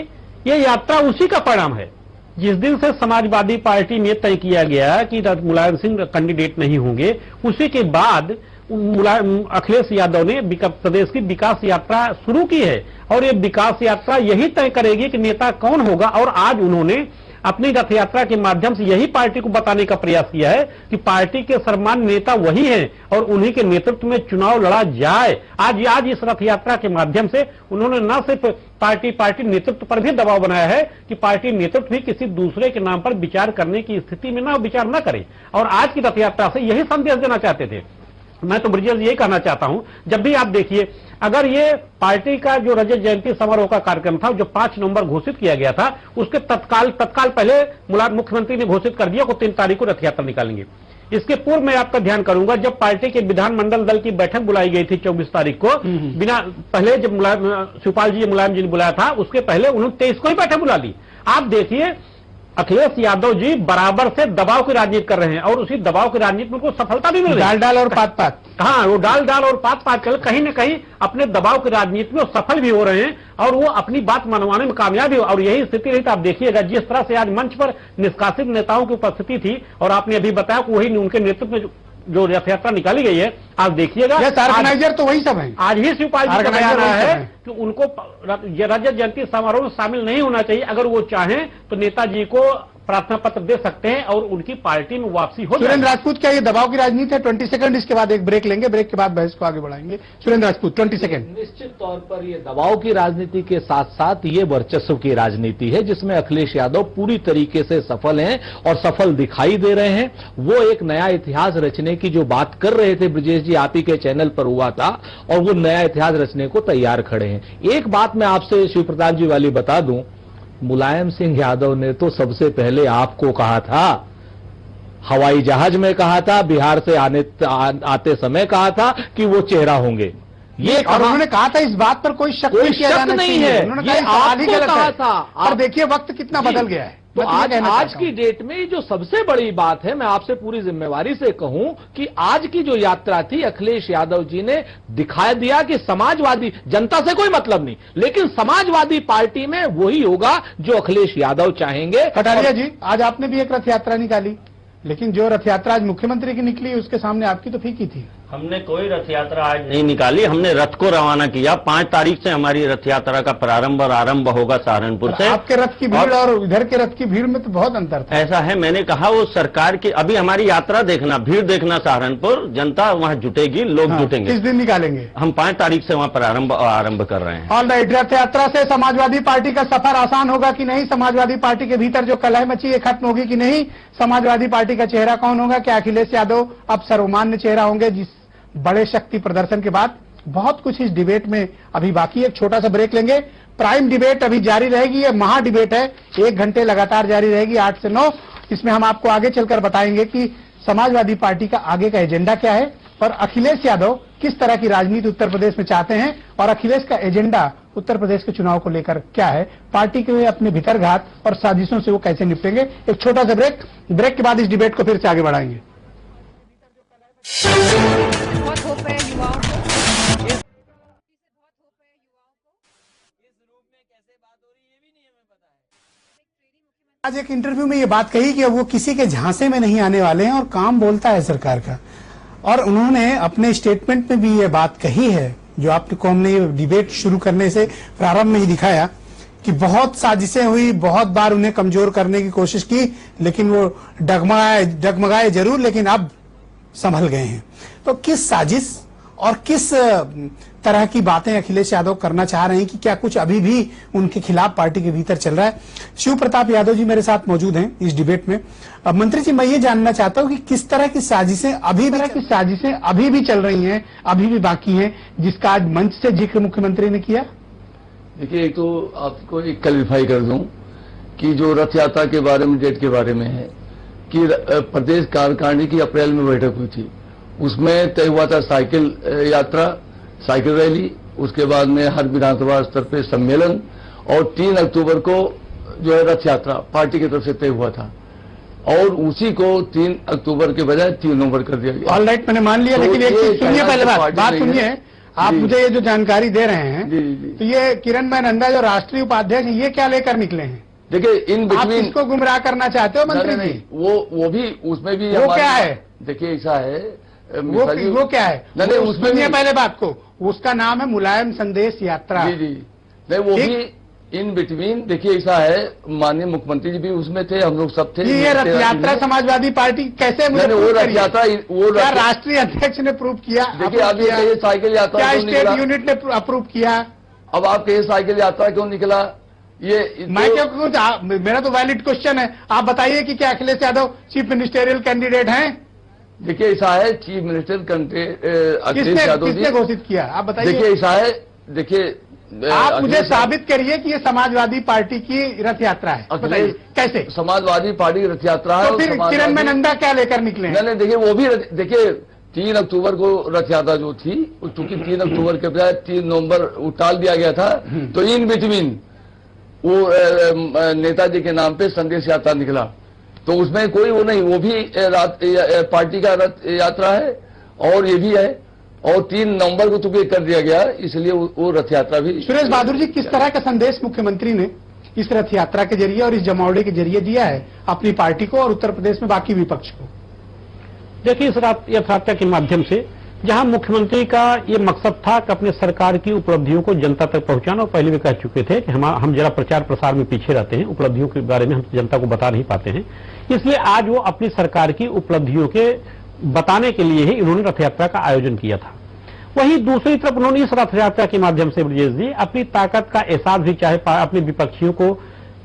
ये यात्रा उसी का परिणाम है जिस दिन से समाजवादी पार्टी में तय किया गया कि मुलायम सिंह कैंडिडेट नहीं होंगे, उसी के बाद अखिलेश यादव ने प्रदेश की विकास यात्रा शुरू की है। और ये विकास यात्रा यही तय करेगी कि नेता कौन होगा। और आज उन्होंने अपनी रथ यात्रा के माध्यम से यही पार्टी को बताने का प्रयास किया है कि पार्टी के सर्वमान्य नेता वही हैं और उन्हीं के नेतृत्व में चुनाव लड़ा जाए। आज इस रथ यात्रा के माध्यम से उन्होंने न सिर्फ पार्टी नेतृत्व पर भी दबाव बनाया है कि पार्टी नेतृत्व भी किसी दूसरे के नाम पर विचार करने की स्थिति में विचार न करे। और आज की रथ यात्रा से यही संदेश देना चाहते थे। मैं तो ब्रजेश ये कहना चाहता हूं, जब भी आप देखिए, अगर ये पार्टी का जो रजत जयंती समारोह का कार्यक्रम था जो 5 नवंबर घोषित किया गया था, उसके तत्काल पहले मुख्यमंत्री ने घोषित कर दिया को 3 तारीख को रथ यात्रा निकालेंगे। इसके पूर्व मैं आपका ध्यान करूंगा, जब पार्टी के विधानमंडल दल की बैठक बुलाई गई थी 24 तारीख को, पहले जब शिवपाल जी मुलायम जी ने बुलाया था, उसके पहले उन्होंने 23 को ही बैठक बुला ली। आप देखिए, अखिलेश यादव जी बराबर से दबाव की राजनीति कर रहे हैं और उसी दबाव की राजनीति में उनको सफलता भी मिल रही है। डाल और पात हाँ, वो डाल और पात चल कहीं न कहीं अपने दबाव की राजनीति में सफल भी हो रहे हैं और वो अपनी बात मनवाने में कामयाब भी हो। और यही स्थिति रही तो आप देखिएगा, जिस तरह से आज मंच पर निष्कासित नेताओं की उपस्थिति थी और आपने अभी बताया कि वही उनके नेतृत्व में जो रथ यात्रा निकाली गई है, आप देखिएगा ऑर्गेनाइजर तो वही सब है। आज ही शिवपाल जी का बयान आया है कि उनको रजत जयंती समारोह में शामिल नहीं होना चाहिए। अगर वो चाहें तो नेताजी को प्रार्थना पत्र दे सकते हैं और उनकी पार्टी में वापसी हो। सुरेंद्र राजपूत, क्या ये दबाव की राजनीति है? 20 सेकंड, इसके बाद एक ब्रेक लेंगे, ब्रेक के बाद बहस को आगे बढ़ाएंगे। सुरेंद्र राजपूत, 20 सेकंड। निश्चित तौर पर ये दबाव की राजनीति के साथ साथ ये वर्चस्व की राजनीति है जिसमें अखिलेश यादव पूरी तरीके से सफल हैं और सफल दिखाई दे रहे हैं। वो एक नया इतिहास रचने की जो बात कर रहे थे ब्रजेश जी, आप ही के चैनल पर हुआ था और वो नया इतिहास रचने को तैयार खड़े हैं। एक बात मैं आपसे शिव प्रताप जी वाली बता दूं, मुलायम सिंह यादव ने तो सबसे पहले आपको कहा था, हवाई जहाज में कहा था, बिहार से आते समय कहा था कि वो चेहरा होंगे। ये और उन्होंने कहा था, इस बात पर कोई शक नहीं है। उन्होंने आपको कहा था। और देखिए वक्त कितना बदल गया है। तो आज की डेट में जो सबसे बड़ी बात है, मैं आपसे पूरी जिम्मेवारी से कहूं कि आज की जो यात्रा थी, अखिलेश यादव जी ने दिखा दिया कि समाजवादी जनता से कोई मतलब नहीं, लेकिन समाजवादी पार्टी में वही होगा जो अखिलेश यादव चाहेंगे। कटारिया जी, आज आपने भी एक रथ यात्रा निकाली, लेकिन जो रथ यात्रा आज मुख्यमंत्री की निकली उसके सामने आपकी तो फीकी थी। हमने कोई रथ यात्रा आज नहीं निकाली, हमने रथ को रवाना किया। 5 तारीख से हमारी रथ यात्रा का प्रारंभ और आरंभ होगा सहारनपुर से। आपके रथ की भीड़ और इधर के रथ की भीड़ में तो बहुत अंतर था। ऐसा है, मैंने कहा वो सरकार की, अभी हमारी यात्रा देखना, भीड़ देखना सहारनपुर, जनता वहां जुटेगी, लोग जुटेंगे। किस दिन निकालेंगे? हम 5 तारीख से वहां आरंभ कर रहे हैं। ऑल राइट, रथ यात्रा से समाजवादी पार्टी का सफर आसान होगा कि नहीं? समाजवादी पार्टी के भीतर जो कलह मची है खत्म होगी कि नहीं? समाजवादी पार्टी का चेहरा कौन होगा? क्या अखिलेश यादव अब सर्वमान्य चेहरा होंगे जिस बड़े शक्ति प्रदर्शन के बाद? बहुत कुछ इस डिबेट में अभी बाकी है। एक छोटा सा ब्रेक लेंगे। प्राइम डिबेट अभी जारी रहेगी, ये महा डिबेट है, 1 घंटे लगातार जारी रहेगी 8 से 9। इसमें हम आपको आगे चलकर बताएंगे कि समाजवादी पार्टी का आगे का एजेंडा क्या है और अखिलेश यादव किस तरह की राजनीति उत्तर प्रदेश में चाहते हैं और अखिलेश का एजेंडा उत्तर प्रदेश के चुनाव को लेकर क्या है, पार्टी के अपने भीतरघात और साजिशों से वो कैसे निपटेंगे। एक छोटा सा ब्रेक के बाद इस डिबेट को फिर से आगे बढ़ाएंगे। बहुत होप है युवाओं को, आज एक इंटरव्यू में ये बात कही कि वो किसी के झांसे में नहीं आने वाले हैं और काम बोलता है सरकार का। और उन्होंने अपने स्टेटमेंट में भी ये बात कही है जो आपको हमने ये डिबेट शुरू करने से प्रारंभ में ही दिखाया कि बहुत साजिशें हुई, बहुत बार उन्हें कमजोर करने की कोशिश की, लेकिन वो डगमगाए जरूर, लेकिन अब संभल गए हैं। तो किस साजिश और किस तरह की बातें अखिलेश यादव करना चाह रहे हैं कि क्या कुछ अभी भी उनके खिलाफ पार्टी के भीतर चल रहा है? शिव प्रताप यादव जी मेरे साथ मौजूद हैं इस डिबेट में। अब मंत्री जी, मैं ये जानना चाहता हूं कि किस तरह की साजिशें अभी भी चल रही हैं, अभी भी बाकी हैं, जिसका आज मंच से जिक्र मुख्यमंत्री ने किया। देखिए, एक तो आपको एक क्लैरिफाई कर दूं कि जो रथ यात्रा के बारे में, डेट के बारे में है कि प्रदेश कार्यकारिणी की अप्रैल में बैठक हुई थी, उसमें तय हुआ था साइकिल यात्रा, साइकिल रैली, उसके बाद में हर विधानसभा स्तर पे सम्मेलन और 3 अक्टूबर को जो है रथ यात्रा पार्टी की तरफ से तय हुआ था और उसी को 3 अक्टूबर के बजाय 3 नवंबर कर दिया गया। ऑल राइट, मैंने मान लिया, लेकिन एक चीज सुनिए, पहले बात सुनिए। आप मुझे ये जो जानकारी दे रहे हैं, तो ये किरण नंदा जो राष्ट्रीय उपाध्यक्ष है, ये क्या लेकर निकले हैं? देखिए, इन बिटवीन इसको गुमराह करना चाहते हो मंत्री जी? वो भी उसमें भी वो क्या है? देखिए, ऐसा है वो क्या है? नहीं, उसमें भी पहले बात को, उसका नाम है मुलायम संदेश यात्रा। जी, नहीं, वो भी इन बिटवीन। देखिए, ऐसा है, माननीय मुख्यमंत्री जी भी उसमें थे, हम लोग सब थे। ये रथ यात्रा समाजवादी पार्टी कैसे? वो रथ यात्रा क्या राष्ट्रीय अध्यक्ष ने अप्रूव किया? देखिए, आप ये कहिए साइकिल यात्रा क्या स्टेट यूनिट ने अप्रूव किया? अब आप कहिए साइकिल यात्रा क्यों निकला? ये मैं क्यों, मेरा तो वैलिड क्वेश्चन है। आप बताइए कि क्या Akhilesh Yadav chief ministerial candidate हैं? देखिए, ऐसा है, चीफ मिनिस्टर अखिलेश यादव जी किसने घोषित किया? आप बताइए। देखिए, ऐसा है, देखिए, आप मुझे साबित करिए कि ये समाजवादी पार्टी की रथ यात्रा है। बताइए कैसे समाजवादी पार्टी की रथ यात्रा है? तो फिर किरण नंदा क्या लेकर निकले? नहीं, देखिए, वो भी देखिए 3 अक्टूबर को रथ यात्रा जो थी, चूंकि 3 अक्टूबर के बजाय 3 नवंबर टाल दिया गया था, तो इन बिटवीन वो नेताजी के नाम पे संदेश यात्रा निकला, तो उसमें कोई वो नहीं, वो भी पार्टी का रथ यात्रा है और ये भी है, और 3 नवंबर को चूंकि कर दिया गया, इसलिए वो रथ यात्रा भी। सुरेश बहादुर जी, किस तरह का संदेश मुख्यमंत्री ने इस रथ यात्रा के जरिए और इस जमावड़े के जरिए दिया है अपनी पार्टी को और उत्तर प्रदेश में बाकी विपक्ष को? देखिए, इस रथ यात्रा के माध्यम से जहां मुख्यमंत्री का ये मकसद था कि अपने सरकार की उपलब्धियों को जनता तक पहुंचाना, और पहले भी कह चुके थे कि हम जरा प्रचार प्रसार में पीछे रहते हैं, उपलब्धियों के बारे में हम जनता को बता नहीं पाते हैं, इसलिए आज वो अपनी सरकार की उपलब्धियों के बताने के लिए ही इन्होंने रथ यात्रा का आयोजन किया था। वहीं दूसरी तरफ उन्होंने इस रथ यात्रा के माध्यम से ब्रजेश जी अपनी ताकत का एहसास भी, चाहे अपने विपक्षियों को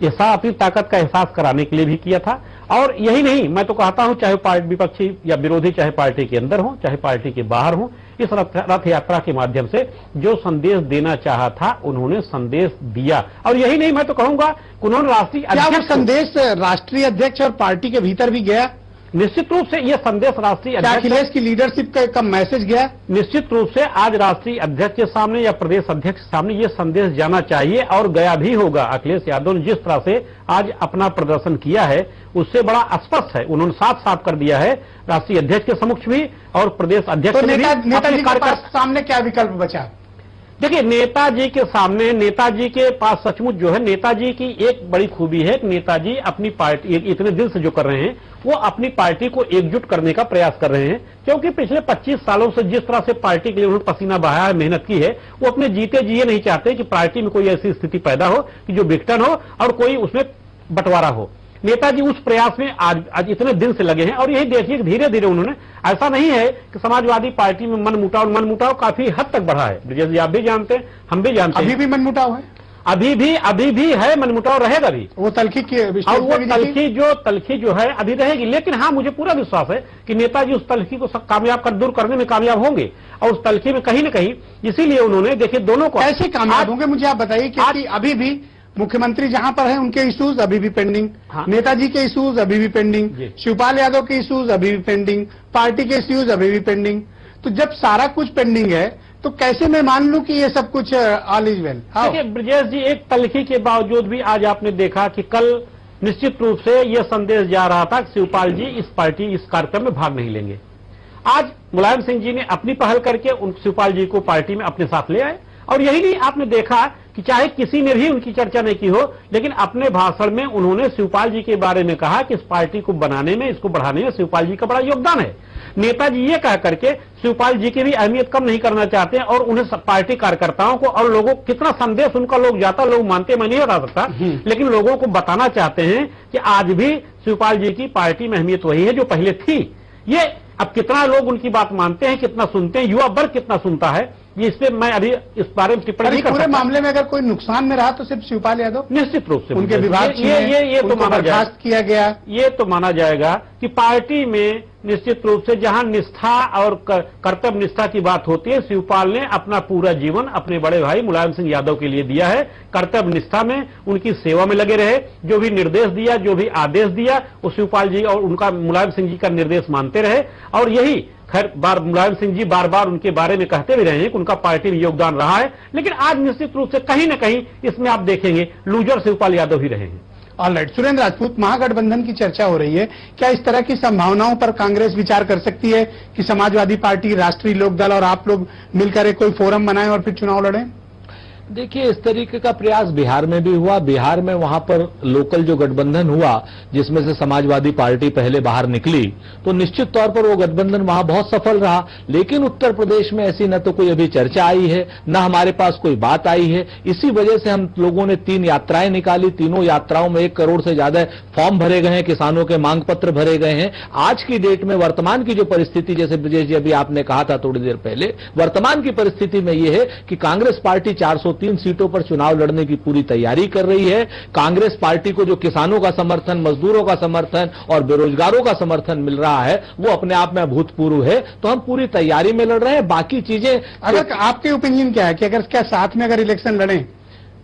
अपनी ताकत का एहसास कराने के लिए भी किया था। और यही नहीं, मैं तो कहता हूं, चाहे विपक्षी या विरोधी, चाहे पार्टी के अंदर हो चाहे पार्टी के बाहर हो, इस रथ यात्रा के माध्यम से जो संदेश देना चाहा था उन्होंने संदेश दिया। और यही नहीं, मैं तो कहूंगा उन्होंने राष्ट्रीय अध्यक्ष, संदेश राष्ट्रीय अध्यक्ष और पार्टी के भीतर भी गया। निश्चित रूप से यह संदेश राष्ट्रीय अखिलेश की लीडरशिप का मैसेज गया। निश्चित रूप से आज राष्ट्रीय अध्यक्ष के सामने या प्रदेश अध्यक्ष के सामने यह संदेश जाना चाहिए और गया भी होगा। अखिलेश यादव ने जिस तरह से आज अपना प्रदर्शन किया है उससे बड़ा स्पष्ट है, उन्होंने साफ साफ कर दिया है राष्ट्रीय अध्यक्ष के समक्ष भी और प्रदेश अध्यक्ष तो नेताजी के सामने क्या विकल्प बचा? देखिए, नेताजी के सामने, नेताजी के पास सचमुच जो है, नेताजी की एक बड़ी खूबी है कि नेताजी अपनी पार्टी इतने दिल से जो कर रहे हैं, वो अपनी पार्टी को एकजुट करने का प्रयास कर रहे हैं। क्योंकि पिछले 25 सालों से जिस तरह से पार्टी के लिए उन्होंने पसीना बहाया है, मेहनत की है, वो अपने जीते जिए नहीं चाहते कि पार्टी में कोई ऐसी स्थिति पैदा हो कि जो विघटन हो और कोई उसमें बंटवारा हो। नेताजी उस प्रयास में आज इतने दिन से लगे हैं। और यही देखिए कि धीरे धीरे उन्होंने, ऐसा नहीं है कि समाजवादी पार्टी में मनमुटाव काफी हद तक बढ़ा है। जैसे आप भी जानते हैं, हम भी जानते हैं, अभी भी मनमुटाव है, अभी भी है, मनमुटाव रहेगा भी। वो तलखी की, और वो तलखी जो है अभी रहेगी। लेकिन हाँ, मुझे पूरा विश्वास है कि नेताजी उस तलखी को कामयाब दूर करने में कामयाब होंगे। और उस तलखी में कहीं न कहीं, इसीलिए उन्होंने, देखिए, दोनों को कैसे कामयाब होंगे मुझे आप बताइए। क्योंकि अभी भी मुख्यमंत्री जहां पर है उनके इश्यूज अभी भी पेंडिंग, नेताजी के इश्यूज अभी भी पेंडिंग, शिवपाल यादव के इश्यूज अभी भी पेंडिंग, पार्टी के इश्यूज अभी भी पेंडिंग। तो जब सारा कुछ पेंडिंग है तो कैसे मैं मान लूं कि ये सब कुछ ऑल इज वेल। देखिए ब्रजेश जी, एक तलखी के बावजूद भी आज आपने देखा कि कल निश्चित रूप से यह संदेश जा रहा था कि शिवपाल जी इस कार्यक्रम में भाग नहीं लेंगे। आज मुलायम सिंह जी ने अपनी पहल करके शिवपाल जी को पार्टी में अपने साथ ले आए। और यही नहीं, आपने देखा कि चाहे किसी ने भी उनकी चर्चा नहीं की हो, लेकिन अपने भाषण में उन्होंने शिवपाल जी के बारे में कहा कि इस पार्टी को बनाने में, इसको बढ़ाने में शिवपाल जी का बड़ा योगदान है। नेताजी ये कह करके शिवपाल जी की भी अहमियत कम नहीं करना चाहते हैं। और उन्हें पार्टी कार्यकर्ताओं को और लोगों, कितना संदेश उनका लोग जाता, लोग मानते, मैं नहीं बता सकता, लेकिन लोगों को बताना चाहते हैं कि आज भी शिवपाल जी की पार्टी में अहमियत वही है जो पहले थी। ये अब कितना लोग उनकी बात मानते हैं, कितना सुनते हैं, युवा वर्ग कितना सुनता है, ये इससे मैं अभी इस बारे में टिप्पणी नहीं कर सकता। पूरे मामले में अगर कोई नुकसान में रहा तो सिर्फ शिवपाल यादव, निश्चित रूप से उनके विभाग ये तो माना बर्खास्त किया गया। ये तो माना जाएगा कि पार्टी में निश्चित रूप से जहां निष्ठा और कर्तव्य निष्ठा की बात होती है, शिवपाल ने अपना पूरा जीवन अपने बड़े भाई मुलायम सिंह यादव के लिए दिया है। कर्तव्य निष्ठा में, उनकी सेवा में लगे रहे। जो भी निर्देश दिया, जो भी आदेश दिया, वो शिवपाल जी और उनका, मुलायम सिंह जी का निर्देश मानते रहे। और यही खैर मुलायम सिंह जी बार बार उनके बारे में कहते भी रहे हैं कि उनका पार्टी में योगदान रहा है। लेकिन आज निश्चित रूप से कहीं न कहीं इसमें आप देखेंगे लूजर शिवपाल यादव ही रहे हैं। ऑलराइट, सुरेंद्र राजपूत, महागठबंधन की चर्चा हो रही है, क्या इस तरह की संभावनाओं पर कांग्रेस विचार कर सकती है कि समाजवादी पार्टी, राष्ट्रीय लोकदल और आप लोग मिलकर एक कोई फोरम बनाएं और फिर चुनाव लड़ें? देखिए, इस तरीके का प्रयास बिहार में भी हुआ। बिहार में वहां पर लोकल जो गठबंधन हुआ, जिसमें से समाजवादी पार्टी पहले बाहर निकली, तो निश्चित तौर पर वो गठबंधन वहां बहुत सफल रहा। लेकिन उत्तर प्रदेश में ऐसी न तो कोई अभी चर्चा आई है, न हमारे पास कोई बात आई है। इसी वजह से हम लोगों ने 3 यात्राएं निकाली। तीनों यात्राओं में 1 करोड़ से ज्यादा फॉर्म भरे गए हैं, किसानों के मांग पत्र भरे गए हैं। आज की डेट में वर्तमान की जो परिस्थिति, जैसे ब्रजेश जी अभी आपने कहा था थोड़ी देर पहले, वर्तमान की परिस्थिति में यह है कि कांग्रेस पार्टी 403 सीटों पर चुनाव लड़ने की पूरी तैयारी कर रही है। कांग्रेस पार्टी को जो किसानों का समर्थन, मजदूरों का समर्थन और बेरोजगारों का समर्थन मिल रहा है, वो अपने आप में अभूतपूर्व है। तो हम पूरी तैयारी में लड़ रहे हैं। बाकी चीजें, अगर आपके ओपिनियन क्या है कि अगर क्या साथ में अगर इलेक्शन लड़ें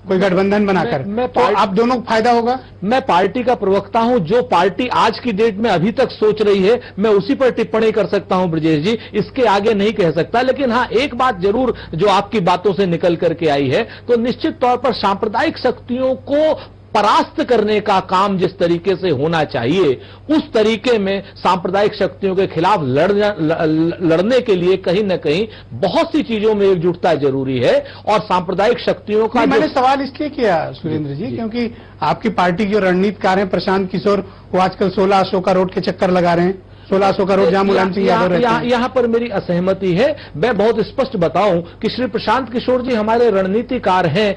कोई गठबंधन बनाकर, तो आप दोनों को फायदा होगा? मैं पार्टी का प्रवक्ता हूं। जो पार्टी आज की डेट में अभी तक सोच रही है, मैं उसी पर टिप्पणी कर सकता हूं ब्रजेश जी, इसके आगे नहीं कह सकता। लेकिन हां, एक बात जरूर जो आपकी बातों से निकल करके आई है, तो निश्चित तौर पर सांप्रदायिक शक्तियों को परास्त करने का काम जिस तरीके से होना चाहिए, उस तरीके में सांप्रदायिक शक्तियों के खिलाफ लड़ने के लिए कहीं न कहीं बहुत सी चीजों में एकजुटता जरूरी है। और सांप्रदायिक शक्तियों का, मैंने सवाल इसलिए किया सुरेंद्र जी, क्योंकि आपकी पार्टी के जो रणनीतिकार हैं प्रशांत किशोर, वो आजकल 16 अशोका रोड के चक्कर लगा रहे हैं। 1600 करोड़ जहां मुलायम सिंह यादव रहते हैं। यहां पर मेरी असहमति है। मैं बहुत स्पष्ट बताऊं कि श्री प्रशांत किशोर जी हमारे रणनीतिकार हैं।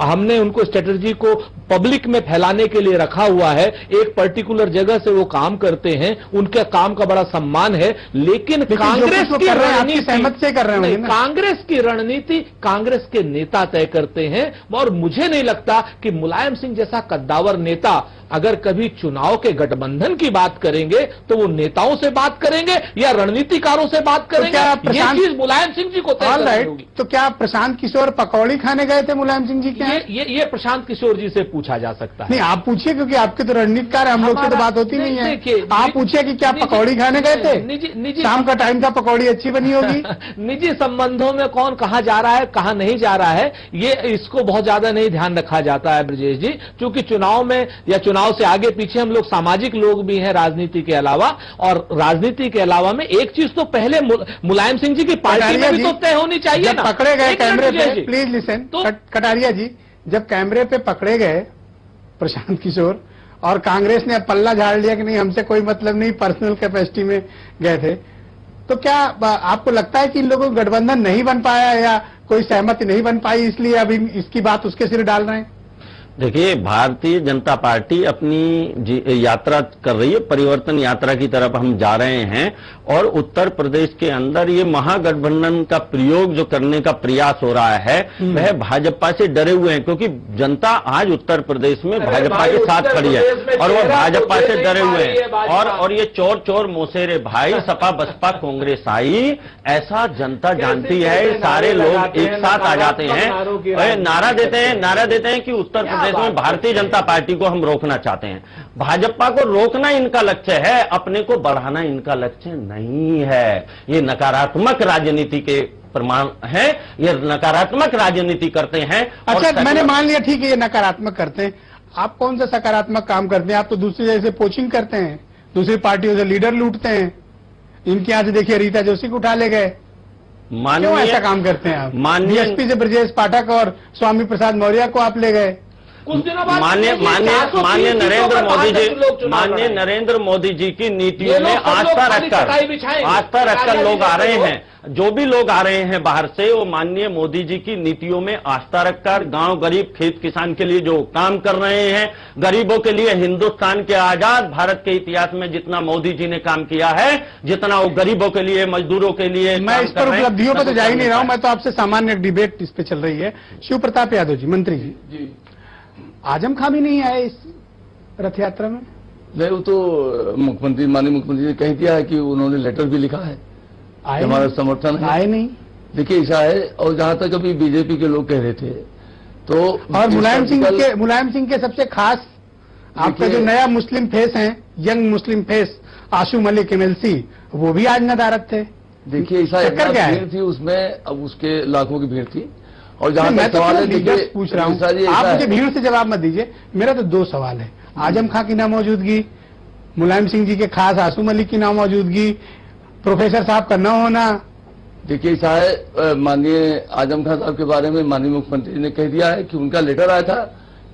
हमने उनको स्ट्रेटजी को पब्लिक में फैलाने के लिए रखा हुआ है। एक पर्टिकुलर जगह से वो काम करते हैं, उनके काम का बड़ा सम्मान है। लेकिन कांग्रेस की रणनीति सहमत से कर रहे हैं, कांग्रेस की रणनीति कांग्रेस के नेता तय करते हैं। और मुझे नहीं लगता कि मुलायम सिंह जैसा कद्दावर नेता अगर कभी चुनाव के गठबंधन की बात करेंगे तो वो नेताओं से बात करेंगे या रणनीतिकारों से बात करेंगे, ये चीज मुलायम सिंह जी को तय करनी होगी। तो क्या प्रशांत किशोर पकौड़ी खाने गए थे मुलायम सिंह जी के? ये प्रशांत किशोर जी से पूछा जा सकता है। नहीं, आप पूछिए, क्योंकि आपके तो रणनीतिकार है, हम लोग से तो बात होती नहीं है। आप पूछिए कि क्या पकौड़ी खाने गए थे? शाम का टाइम था, पकौड़ी अच्छी बनी होगी। निजी संबंधों में कौन कहां जा रहा है, कहां नहीं जा रहा है, ये इसको बहुत ज्यादा नहीं ध्यान रखा जाता है ब्रजेश जी। क्योंकि चुनाव में या चुनाव चुनाव से आगे पीछे हम लोग सामाजिक लोग भी हैं राजनीति के अलावा, और राजनीति के अलावा में एक चीज तो पहले मुलायम सिंह जी की पार्टी में भी तो तय होनी चाहिए ना। पकड़े गए कैमरे पे, प्लीज लिसन, कटारिया जी, जब कैमरे पे पकड़े गए प्रशांत किशोर और कांग्रेस ने पल्ला झाड़ लिया कि नहीं हमसे कोई मतलब नहीं, पर्सनल कैपेसिटी में गए थे, तो क्या आपको लगता है कि इन लोगों का गठबंधन नहीं बन पाया या कोई सहमति नहीं बन पाई इसलिए अभी इसकी बात उसके सिर डाल रहे हैं? देखिए, भारतीय जनता पार्टी अपनी यात्रा कर रही है, परिवर्तन यात्रा की तरफ हम जा रहे हैं, और उत्तर प्रदेश के अंदर ये महागठबंधन का प्रयोग जो करने का प्रयास हो रहा है वह भाजपा से डरे हुए हैं, क्योंकि जनता आज उत्तर प्रदेश में भाजपा के साथ खड़ी है और वो भाजपा से डरे हुए हैं। और ये चोर चोर मोसेरे भाई, सपा बसपा कांग्रेस आई, ऐसा जनता जानती है। सारे लोग एक साथ आ जाते हैं, नारा देते हैं कि उत्तर प्रदेश में भारतीय जनता पार्टी को हम रोकना चाहते हैं। भाजपा को रोकना इनका लक्ष्य है, अपने को बढ़ाना इनका लक्ष्य नहीं है। ये नकारात्मक राजनीति के प्रमाण है, ये नकारात्मक राजनीति करते हैं। अच्छा, मैंने मान लिया, ठीक है, ये नकारात्मक करते हैं। आप कौन सा सकारात्मक काम करते हैं? आप तो दूसरी जैसे पोचिंग करते हैं, दूसरी पार्टियों से लीडर लूटते हैं। इनके यहाँ से देखिए रीता जोशी को उठा ले गए, क्यों ऐसा काम करते हैं आप? डीएसपी से ब्रजेश पाठक और स्वामी प्रसाद मौर्य को आप ले गए। माननीय नरेंद्र मोदी जी की नीतियों में आस्था रखकर लोग आ रहे हैं। जो भी लोग आ रहे हैं बाहर से, वो माननीय मोदी जी की नीतियों में आस्था रखकर गांव गरीब खेत किसान के लिए जो काम कर रहे हैं, गरीबों के लिए हिंदुस्तान के आजाद भारत के इतिहास में जितना मोदी जी ने काम किया है, जितना वो गरीबों के लिए, मजदूरों के लिए। मैं इस पर उपलब्धियों पर तो जा ही नहीं रहा हूं, मैं तो आपसे सामान्य डिबेट इस पे चल रही है। शिव प्रताप यादव जी, मंत्री जी, आजम खां भी नहीं आए इस रथ यात्रा में? नहीं, वो तो माननीय मुख्यमंत्री ने कह दिया है कि उन्होंने लेटर भी लिखा है, हमारा समर्थन है। आए नहीं, देखिए ऐसा है। और जहां तक अभी बीजेपी के लोग कह रहे थे तो, और मुलायम सिंह के सबसे खास आपका जो नया मुस्लिम फेस है, यंग मुस्लिम फेस आशू मलिक MLC, वो भी आज नदारत थे। देखिए ऐसा भीड़ थी उसमें, अब उसके लाखों की भीड़ थी। और जहां मैं तो पूछ रहा हूँ, आप मुझे भीड़ से जवाब मत दीजिए। मेरा तो दो सवाल है, आजम खां की नामौजूदगी, मुलायम सिंह जी के खास आशू मलिक की नामौजूदगी, प्रोफेसर साहब का न होना। देखिए ऐसा है, माननीय आजम खां साहब के बारे में माननीय मुख्यमंत्री ने कह दिया है कि उनका लेटर आया था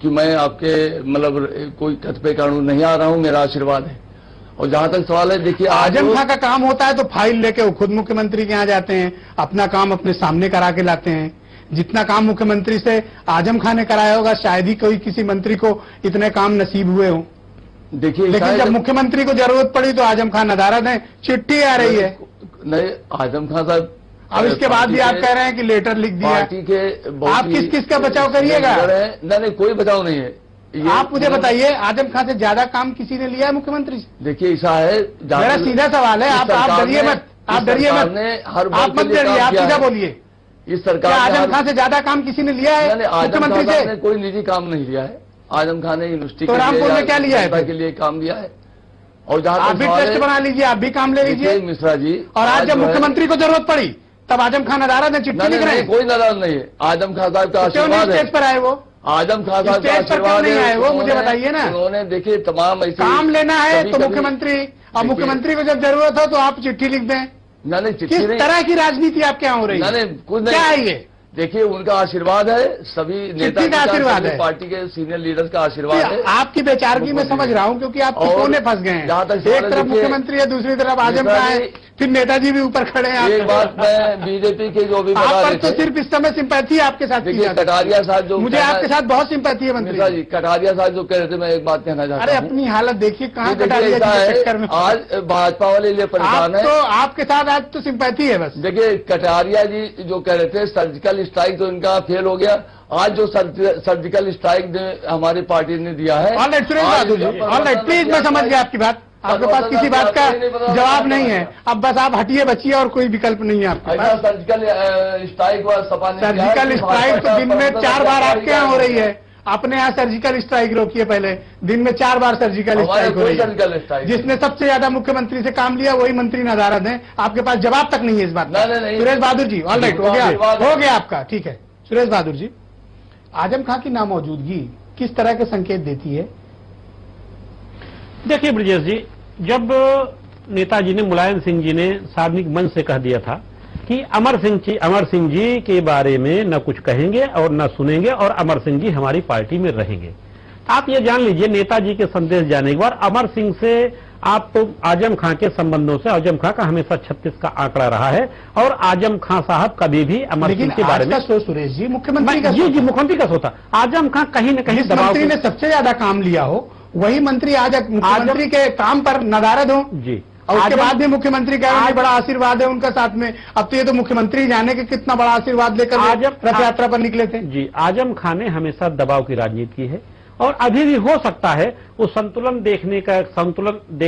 कि मैं आपके मतलब कोई कतिपय कानून नहीं आ रहा हूं, मेरा आशीर्वाद है। और जहां तक सवाल है, देखिए आजम खां का काम होता है तो फाइल लेके वो खुद मुख्यमंत्री के यहाँ जाते हैं, अपना काम अपने सामने करा के लाते हैं। जितना काम मुख्यमंत्री से आजम खां ने कराया होगा, शायद ही कोई किसी मंत्री को इतने काम नसीब हुए हों। देखिए, लेकिन जब मुख्यमंत्री को जरूरत पड़ी तो आजम खां नदारद है, चिट्ठी आ रही है। नहीं, आजम खां साहब, अब इसके बाद भी आप कह रहे हैं कि लेटर लिख दिया। पार्टी के आप किस किस का बचाव करिएगा? नहीं, कोई बचाव नहीं है। आप मुझे बताइए, आजम खां से ज्यादा काम किसी ने लिया है मुख्यमंत्री से? देखिए ऐसा है, मेरा सीधा सवाल है, आप डरिए मत, आप डरिए मत, आप मत डरिए, आप सीधा बोलिए। इस सरकार आजम खां से ज्यादा काम किसी ने लिया है मुख्यमंत्री से? कोई निजी काम नहीं लिया है। आजम खान ने यूनिवर्सिटी तो रामपुर में क्या लिया है के लिए काम लिया है। और जहां आप भी ट्रस्ट बना लीजिए, आप भी काम ले लीजिए मिश्रा जी। और आज जब मुख्यमंत्री को जरूरत पड़ी तब आजम खान नदारद ने चिट्ठी लिख रहे हैं। कोई नदारद नहीं है, आजम खान साहब का आशीर्वाद है। स्टेज पर आए वो, आजम खान साहब का आशीर्वाद नहीं आए वो, मुझे बताइए ना। उन्होंने देखिए तमाम ऐसे काम लेना है तो मुख्यमंत्री, और मुख्यमंत्री को जब जरूरत हो तो आप चिट्ठी लिख दें। किस तरह की राजनीति आपके यहाँ हो रही है? क्या है ये? देखिए उनका आशीर्वाद है, सभी नेता का आशीर्वाद है, पार्टी के सीनियर लीडर्स का आशीर्वाद है। आपकी बेचारगी में समझ रहा हूं, क्योंकि आप कोने फंस गए हैं। एक तरफ मुख्यमंत्री है, दूसरी तरफ आजम खां है, फिर नेताजी भी ऊपर खड़े हैं। एक बात मैं बीजेपी के जो भी आप पर तो सिर्फ इस समय सिंपैथी है आपके साथ। देखिए कटारिया साहब जो, मुझे आपके साथ बहुत सिंपैथी है मंत्री जी। कटारिया साहब जो कह रहे थे, मैं एक बात कहना चाहता हूं। अरे अपनी हालत देखिए, कहाँ कटारिया के चक्कर में आज भाजपा वाले लिए परेशान है। तो आपके साथ आज तो सिंपैथी है बस। देखिए कटारिया जी जो कह रहे थे सर्जिकल स्ट्राइक तो इनका फेल हो गया। आज जो सर्जिकल स्ट्राइक हमारी पार्टी ने दिया है। Alright Suresh Bahadur ji, alright please, मैं समझ गया आपकी बात। आपके पास किसी बात का जवाब नहीं है, अब बस आप हटिए बचिए, और कोई विकल्प नहीं है आपके पास। सर्जिकल स्ट्राइक व सपा ने सर्जिकल स्ट्राइक तो दिन में 4 बार आपके यहाँ हो रही है। अपने यहाँ सर्जिकल स्ट्राइक रोकिए पहले, दिन में 4 बार सर्जिकल स्ट्राइक हो रही है। जिसने सबसे ज्यादा मुख्यमंत्री से काम लिया वही मंत्री नदारद है। आपके पास जवाब तक नहीं है इस बात का। सुरेश बहादुर जी, ऑलराइट, हो गया आपका, ठीक है। सुरेश बहादुर जी, आजम खां की नामौजूदगी किस तरह के संकेत देती है? देखिए ब्रजेश जी, जब नेताजी ने, मुलायम सिंह जी ने सार्वजनिक मंच से कह दिया था कि अमर सिंह जी के बारे में न कुछ कहेंगे और न सुनेंगे और अमर सिंह जी हमारी पार्टी में रहेंगे। आप ये जान लीजिए, नेताजी के संदेश जाने के बाद अमर सिंह से आप आजम खां के संबंधों से, आजम खां का हमेशा 36 का आंकड़ा रहा है और आजम खां साहब कभी भी अमर सिंह के बारे में, सुरेश जी, मुख्यमंत्री का जी मुख्यमंत्री का सोचा, आजम खां कहीं न कहीं मंत्री ने सबसे ज्यादा काम लिया हो वही मंत्री आज मुख्यमंत्री के काम पर नदारद हो जी, और उसके बाद भी मुख्यमंत्री कह रहे हैं बड़ा आशीर्वाद है उनका साथ में। अब तो ये तो मुख्यमंत्री जाने के कितना बड़ा आशीर्वाद लेकर रथ यात्रा पर निकले थे। जी, आजम खान ने हमेशा दबाव की राजनीति की है और अभी भी हो सकता है वो संतुलन देख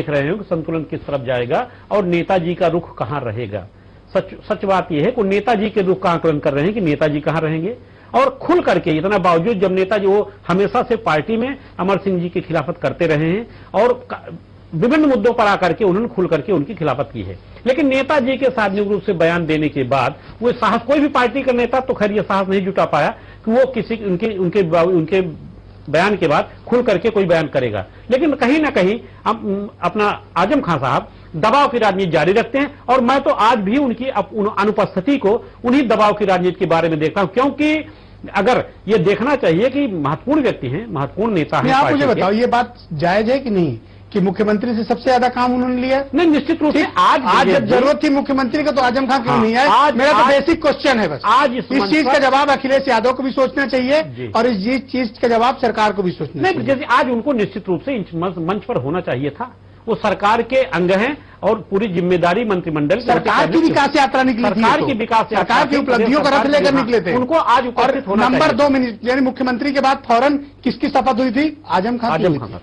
रहे हो कि संतुलन किस तरफ जाएगा और नेताजी का रुख कहां रहेगा। सच बात यह है कि नेताजी के रुख का आकलन कर रहे हैं कि नेताजी कहां रहेंगे और खुल करके, इतना बावजूद जब नेताजी वो हमेशा से पार्टी में अमर सिंह जी की खिलाफत करते रहे हैं और विभिन्न मुद्दों पर आकर के उन्होंने खुल करके उनकी खिलाफत की है, लेकिन नेताजी के सार्वजनिक रूप से बयान देने के बाद वो साहस, कोई भी पार्टी का नेता तो खैर ये साहस नहीं जुटा पाया कि वो किसी उनके बयान के बाद खुल करके कोई बयान करेगा। लेकिन कहीं ना कहीं अपना आजम खान साहब दबाव की राजनीति जारी रखते हैं और मैं तो आज भी उनकी अनुपस्थिति को उन्हीं दबाव की राजनीति के बारे में देखता हूं, क्योंकि अगर ये देखना चाहिए कि महत्वपूर्ण व्यक्ति हैं, महत्वपूर्ण नेता हैं। आप मुझे बताओ, ये बात जायज है कि नहीं कि मुख्यमंत्री से सबसे ज्यादा काम उन्होंने लिया? नहीं, निश्चित रूप से आज जब जरूरत थी मुख्यमंत्री का तो आजम खान क्यों नहीं आए? मेरा तो बेसिक क्वेश्चन है बस। आज इस चीज का जवाब अखिलेश यादव को भी सोचना चाहिए और इस चीज का जवाब सरकार को भी सोचना चाहिए। जैसे आज उनको निश्चित रूप से मंच पर होना चाहिए था, वो सरकार के अंग हैं और पूरी जिम्मेदारी मंत्रिमंडल, सरकार की विकास यात्रा निकली, सरकार की विकास, सरकार की उपलब्धियों का रथ लेकर निकले थे, उनको आज उपस्थित होना चाहिए। नंबर 2 मिनट यानी मुख्यमंत्री के बाद फौरन किसकी शपथ हुई थी? आजम खान।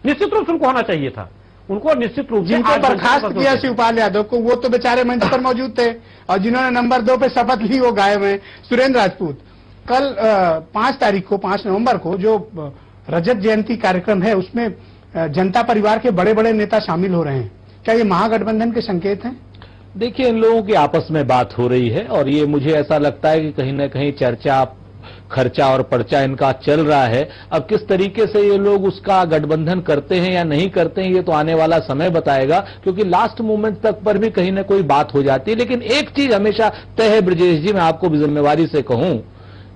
निश्चित रूप से उनको होना चाहिए था, उनको निश्चित रूप से। जिनको बर्खास्त किया शिवपाल यादव को वो तो बेचारे मंच पर मौजूद थे और जिन्होंने नंबर 2 पे शपथ ली वो गायब हैं। सुरेंद्र राजपूत, कल 5 नवंबर को जो रजत जयंती कार्यक्रम है उसमें जनता परिवार के बड़े बड़े नेता शामिल हो रहे हैं, क्या ये महागठबंधन के संकेत हैं? देखिए, इन लोगों की आपस में बात हो रही है और ये मुझे ऐसा लगता है कि कहीं ना कहीं चर्चा, खर्चा और पर्चा इनका चल रहा है। अब किस तरीके से ये लोग उसका गठबंधन करते हैं या नहीं करते हैं ये तो आने वाला समय बताएगा, क्योंकि लास्ट मोमेंट तक पर भी कहीं ना कोई बात हो जाती है। लेकिन एक चीज हमेशा तय है ब्रजेश जी, मैं आपको भी जिम्मेवारी से कहूं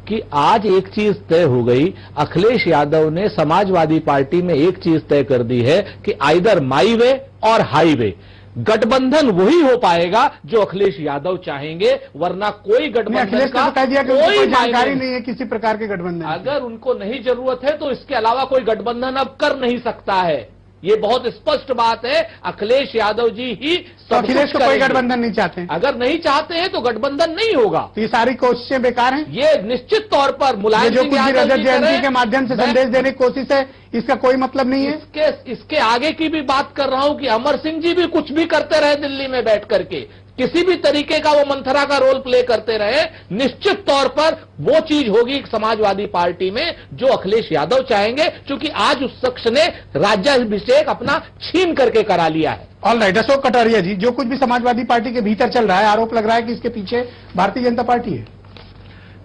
कि आज एक चीज तय हो गई, अखिलेश यादव ने समाजवादी पार्टी में एक चीज तय कर दी है कि आइदर माई वे और हाईवे, गठबंधन वही हो पाएगा जो अखिलेश यादव चाहेंगे, वरना कोई गठबंधन का कोई जानकारी नहीं है किसी प्रकार के गठबंधन। अगर उनको नहीं जरूरत है तो इसके अलावा कोई गठबंधन अब कर नहीं सकता है, ये बहुत स्पष्ट बात है। अखिलेश यादव जी ही तो अखिलेश को कोई गठबंधन नहीं चाहते हैं? अगर नहीं चाहते हैं तो गठबंधन नहीं होगा। तो ये सारी कोशिशें बेकार हैं? ये निश्चित तौर पर मुलायम जो कुछ रजत जयंती के माध्यम से संदेश देने की कोशिश है, इसका कोई मतलब नहीं है। इसके आगे की भी बात कर रहा हूं कि अमर सिंह जी भी कुछ भी करते रहे दिल्ली में बैठ करके, किसी भी तरीके का वो मंथरा का रोल प्ले करते रहे, निश्चित तौर पर वो चीज होगी समाजवादी पार्टी में जो अखिलेश यादव चाहेंगे, क्योंकि आज उस शख्स ने राज्याभिषेक अपना छीन करके करा लिया है। ऑल राइट, अशोक कटारिया जी, जो कुछ भी समाजवादी पार्टी के भीतर चल रहा है, आरोप लग रहा है कि इसके पीछे भारतीय जनता पार्टी है।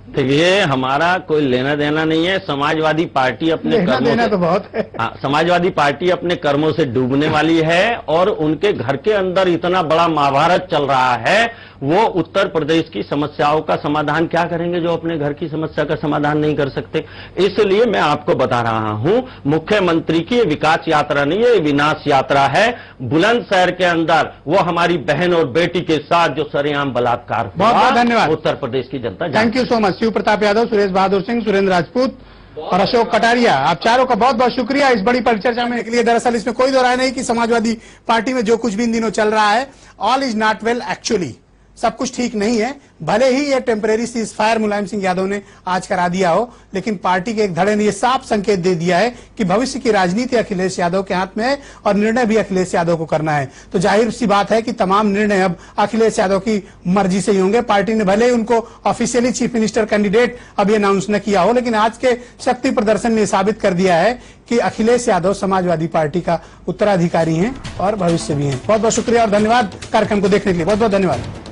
देखिए, हमारा कोई लेना देना नहीं है। समाजवादी पार्टी अपने कर्मों से, तो बहुत है। समाजवादी पार्टी अपने कर्मों से डूबने वाली है और उनके घर के अंदर इतना बड़ा महाभारत चल रहा है। वो उत्तर प्रदेश की समस्याओं का समाधान क्या करेंगे जो अपने घर की समस्या का समाधान नहीं कर सकते। इसलिए मैं आपको बता रहा हूं, मुख्यमंत्री की ये विकास यात्रा नहीं है, ये विनाश यात्रा है। बुलंदशहर के अंदर वो हमारी बहन और बेटी के साथ जो सरेआम बलात्कार हुआ, बहुत बहुत धन्यवाद उत्तर प्रदेश की जनता। Thank you so much. Shiv Pratap Yadav, Suresh Bahadur Singh, Surendra Rajput और अशोक कटारिया, आप चारों का बहुत बहुत शुक्रिया इस बड़ी परिचर्चा में के लिए। दरअसल इसमें कोई दो राय नहीं कि समाजवादी पार्टी में जो कुछ भी इन दिनों चल रहा है, all is not well actually, सब कुछ ठीक नहीं है। भले ही ये temporary cease fire Mulayam Singh Yadav ने आज करा दिया हो, लेकिन पार्टी के एक धड़े ने यह साफ संकेत दे दिया है कि भविष्य की राजनीति अखिलेश यादव के हाथ में है और निर्णय भी अखिलेश यादव को करना है। तो जाहिर सी बात है कि तमाम निर्णय अब अखिलेश यादव की मर्जी से ही होंगे। पार्टी ने भले ही उनको ऑफिशियली चीफ मिनिस्टर कैंडिडेट अभी अनाउंस न किया हो, लेकिन आज के शक्ति प्रदर्शन ने साबित कर दिया है कि अखिलेश यादव समाजवादी पार्टी का उत्तराधिकारी हैं और भविष्य भी हैं। बहुत बहुत शुक्रिया और धन्यवाद कार्यक्रम को देखने के लिए। बहुत बहुत धन्यवाद।